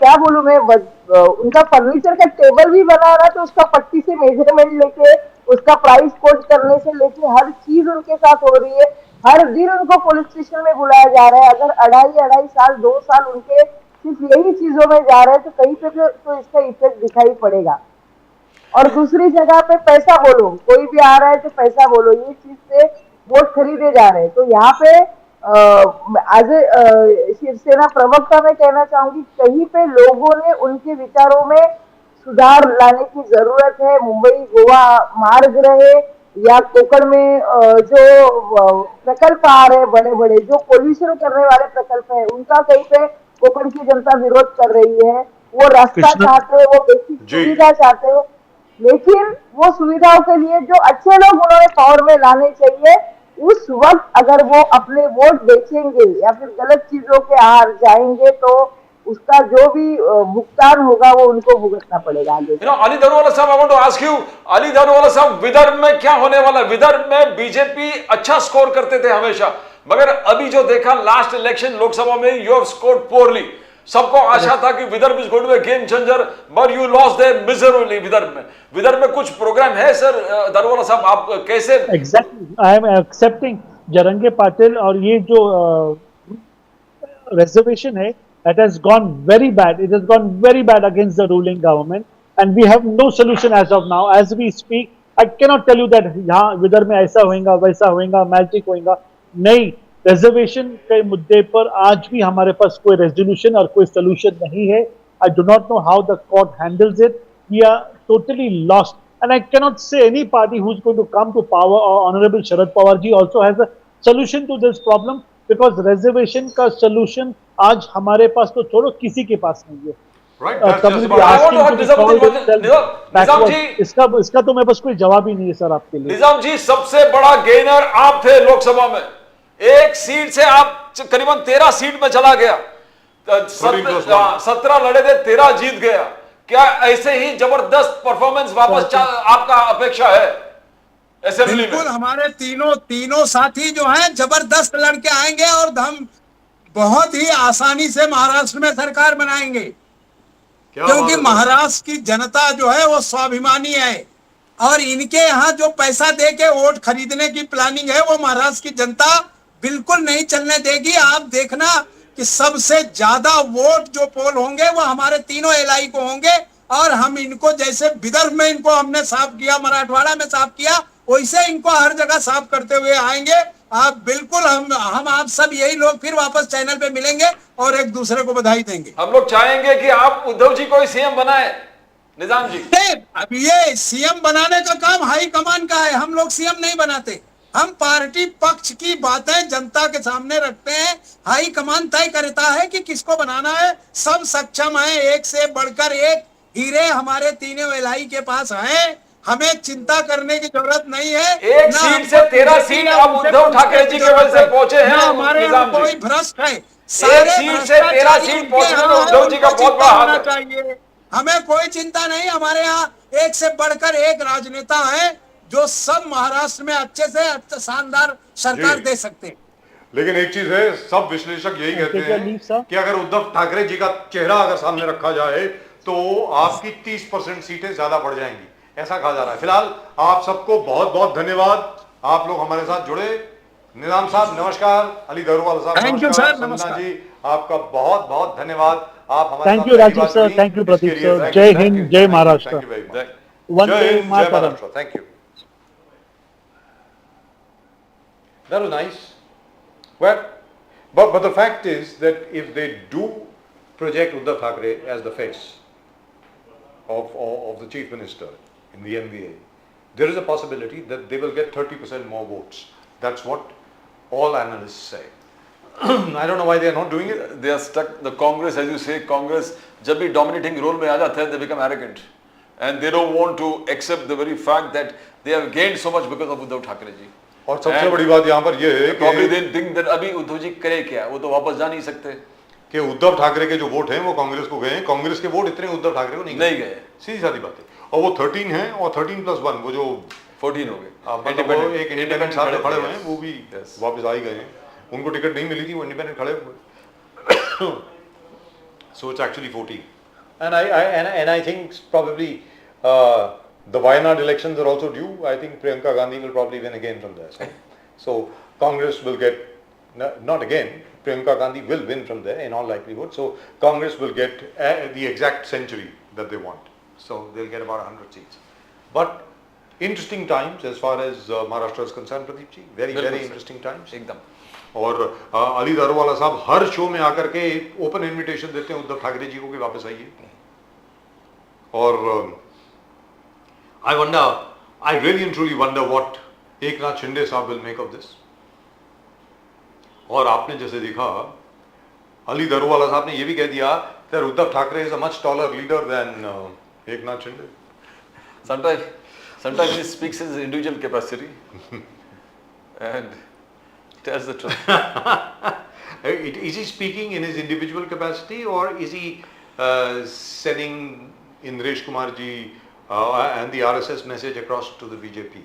क्या बोलूं मैं, उनका फर्नीचर का टेबल भी बना रहा, तो उसका पट्टी से मेजरमेंट लेके, उसका प्राइस कोट करने से लेके हर चीज उनके साथ हो रही है. हर दिन उनको पुलिस स्टेशन में बुलाया जा रहा है. अगर अढ़ाई साल 2 साल उनके सिर्फ यही चीजों में जा रहे हैं, तो कहीं पे तो इसका इफेक्ट दिखाई पड़ेगा. और दूसरी जगह पे पैसा बोलो, कोई भी आ रहा है तो पैसा बोलो, ये चीज से वोट खरीदे जा रहे हैं. तो यहाँ पे आज शिवसेना प्रवक्ता मैं कहना चाहूंगी, कहीं पे लोगों ने उनके विचारों में सुधार लाने की जरूरत है। मुंबई गोवा मार्ग रहे या कोकण में जो प्रकल्प आ रहे बड़े बड़े, जो पोल्यूशन करने वाले प्रकल्प है, उनका कहीं पे कोकण की जनता विरोध कर रही है। वो रास्ता कृष्णा- चाहते हैं, वो बेसिक जी। सुविधा चाहते हैं, लेकिन वो सुविधाओं के लिए जो अच्छे लोग उन्होंने पावर में लाने चाहिए, उस वक्त अगर वो अपने वोट बेचेंगे या फिर गलत चीजों के हार जाएंगे तो उसका जो भी भुगतान होगा वो उनको भुगतना पड़ेगा आगे। अली दारूवाला साहब, I want to ask you, Ali Daruwala साहब, विदर्भ में क्या होने वाला है? विदर्भ में बीजेपी अच्छा स्कोर करते थे हमेशा, मगर अभी जो देखा लास्ट इलेक्शन लोकसभा में, यू हैव स्कोर्ड पोरली। सबको आशा था कि Vidarbha is going to be a game changer, but you lost there miserably. Vidarbha में कुछ प्रोग्राम है सर दारूवाला साहब? आप कैसे? Exactly. I am accepting Jarange Patil और ये जो reservation है, that has gone very bad. It has gone very bad against the ruling government, and we have no solution as of now. As we speak, I cannot tell you that यहाँ विदर्भ में ऐसा होगा, वैसा होगा, magic होगा। नहीं, reservation के मुद्दे पर आज भी हमारे पास कोई रेजोल्यूशन और कोई सोल्यूशन नहीं है। I do not know how the court handles it. We are totally lost. And I cannot say any party who's going to come to power, or Honorable Sharad Pawar ji also has a solution to this problem, because reservation का solution आज हमारे पास तो छोड़ो, किसी के पास नहीं है। Right, that's just Community about- asking I want to to be called Nizamuddin itself Nizam backward. जी- इसका तो मेरे पास कोई जवाब ही नहीं है सर आपके लिए। निजाम जी, सबसे बड़ा गेनर आप थे लोकसभा में, एक सीट से आप करीबन 13 सीट में चला गया, 17 लड़े थे, 13 जीत गया। क्या ऐसे ही जबरदस्त परफॉर्मेंस वापस आपका अपेक्षा है असेंबली में? बिल्कुल, हमारे तीनों साथी जो हैं जबरदस्त लड़के आएंगे और हम बहुत ही आसानी से महाराष्ट्र में सरकार बनाएंगे, क्या क्योंकि बात है? महाराष्ट्र की जनता जो है वो स्वाभिमानी है, और इनके यहाँ जो पैसा दे के वोट खरीदने की प्लानिंग है वो महाराष्ट्र की जनता बिल्कुल नहीं चलने देगी। आप देखना कि सबसे ज्यादा वोट जो पोल होंगे वो हमारे तीनों एलआई को होंगे, और हम इनको जैसे विदर्भ में इनको हमने साफ किया, मराठवाड़ा में साफ किया, वैसे इनको हर जगह साफ करते हुए आएंगे। आप बिल्कुल, हम आप सब यही लोग फिर वापस चैनल पे मिलेंगे और एक दूसरे को बधाई देंगे। हम लोग चाहेंगे कि आप उद्धव जी को ही सीएम बनाए। निजाम जी, अब ये सीएम बनाने का काम हाई कमान का है, हम लोग सीएम नहीं बनाते। हम पार्टी पक्ष की बातें जनता के सामने रखते हैं, हाई कमान तय करता है कि किसको बनाना है। सब सक्षम है, एक से बढ़कर एक हीरे हमारे तीनों एलआई के पास हैं, हमें चिंता करने की जरूरत नहीं है। एक ना सीट हमको से 13 बीजेपी सीट या अब उनसे उद्धव ठाकरे जी के वजह से पहुंचे हैं। ना हमारे यहाँ निजाम जी, कोई भ्रष्ट है, एक सीट से 13 सीट पहुंचने में उद्धव जी का बहुत बड़ा हाथ है। चाहिए, हमें कोई चिंता नहीं। हमारे यहाँ एक से बढ़कर एक राजनेता है जो सब महाराष्ट्र में अच्छे से शानदार सरकार जी। दे सकते हैं। लेकिन एक चीज है, सब विश्लेषक यही कहते Take a leave, sir. हैं कि अगर उद्धव ठाकरे जी का चेहरा अगर सामने रखा जाए तो आपकी 30% सीटें ज्यादा बढ़ जाएंगी, ऐसा कहा जा रहा है। फिलहाल आप सबको बहुत बहुत धन्यवाद, आप लोग हमारे साथ जुड़े। निजाम साहब नमस्कार, अली दारूवाला साहब Thank you, नमस्कार, sir, संजना नमस्कार। जी आपका बहुत बहुत धन्यवाद। आप हमारे Thank साथ you, पहली राजीव बार sir. जुड़ी। Thank you, प्रदीप इसके लिए sir. thank जय you, हिंद, thank you, जय thank you, Maharashtra. thank you very much. वंदे जय हिंद, जय मातरम। Maharashtra. Thank you. That was nice. Well, but the fact is that if they do project Uddhav Thackeray as the face of the chief minister in the NVA, there is a possibility that they will get 30% more votes. That's what all analysts say. I don't know why they are not doing it. they are stuck. The Congress, as you say, Congress जब भी dominating role में आ जाते हैं, they become arrogant and they don't want to accept the very fact that they have gained so much because of Uddhav Thackeray ji. और सबसे बड़ी बात यहाँ पर यह है Probably कि they think that अभी उद्धव जी करे क्या, वो तो वापस जा नहीं सकते। उद्धव ठाकरे के जो वोट हैं वो कांग्रेस को गए हैं, कांग्रेस के वोट इतने उद्धव ठाकरे को नहीं गए। सीधी सादी बात है। और वो 13 हैं और 13+1 वो जो 14 हो गए। मतलब वो एक इंडिपेंडेंट साथ में खड़े हुए हैं, वो भी Yes. वापस आ ही गए हैं। उनको टिकट नहीं मिली थी, वो इंडिपेंडेंट खड़े हुए। So it's actually 14. And I think probably the Wayanad elections are also due. I think Priyanka Gandhi will probably win again from there. So Congress will get, not again, Priyanka Gandhi will win from there in all likelihood. So Congress will get the exact century that they want. So they'll get about 100 seats. But interesting times as far as Maharashtra is concerned, Pradeep ji. Very बिल्कुल sir. interesting times. एकदम। और अली दारूवाला साहब हर show में आकर के open invitation देते हैं उद्धव ठाकरे जी को कि वापस आइए। और I really and truly wonder what Eknath Shinde साहब will make of this. और आपने जैसे देखा अली दरोवाला साहब ने ये भी कह दिया that Uddhav Thackeray is a much taller leader than Eknath Shinde. Sometimes he speaks his individual capacity and tells the truth. Is he speaking in his individual capacity or is he sending Indresh Kumar ji and the RSS message across to the BJP?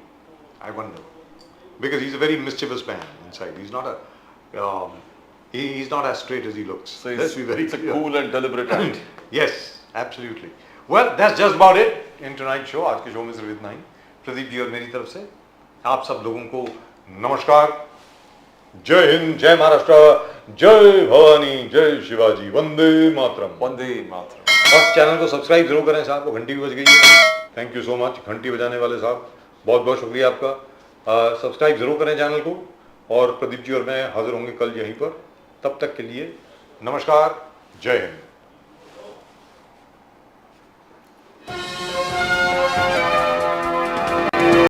I wonder. Because he's a very mischievous man inside. He's not he's not as straight as he looks. So Let's be very it's a clear. cool and deliberate act. Yes, absolutely. Well, that's just about it in tonight's show. आज के show में सिर्फ इतना ही. प्रदीप जी और मेरी तरफ से आप सब लोगों को नमस्कार. जय हिंद, जय महाराष्ट्र, जय भवानी, जय शिवाजी, वंदे मातरम. Vande Mataram. और चैनल को सब्सक्राइब जरूर करें साहब, वो घंटी भी बज गई है. थैंक यू सो मच घंटी बजाने वाले साहब, बहुत बहुत शुक्रिया आपका. सब्सक्राइब जरूर करें चैनल को. और प्रदीप जी और मैं हाजिर होंगे कल यहीं पर. तब तक के लिए नमस्कार, जय हिंद.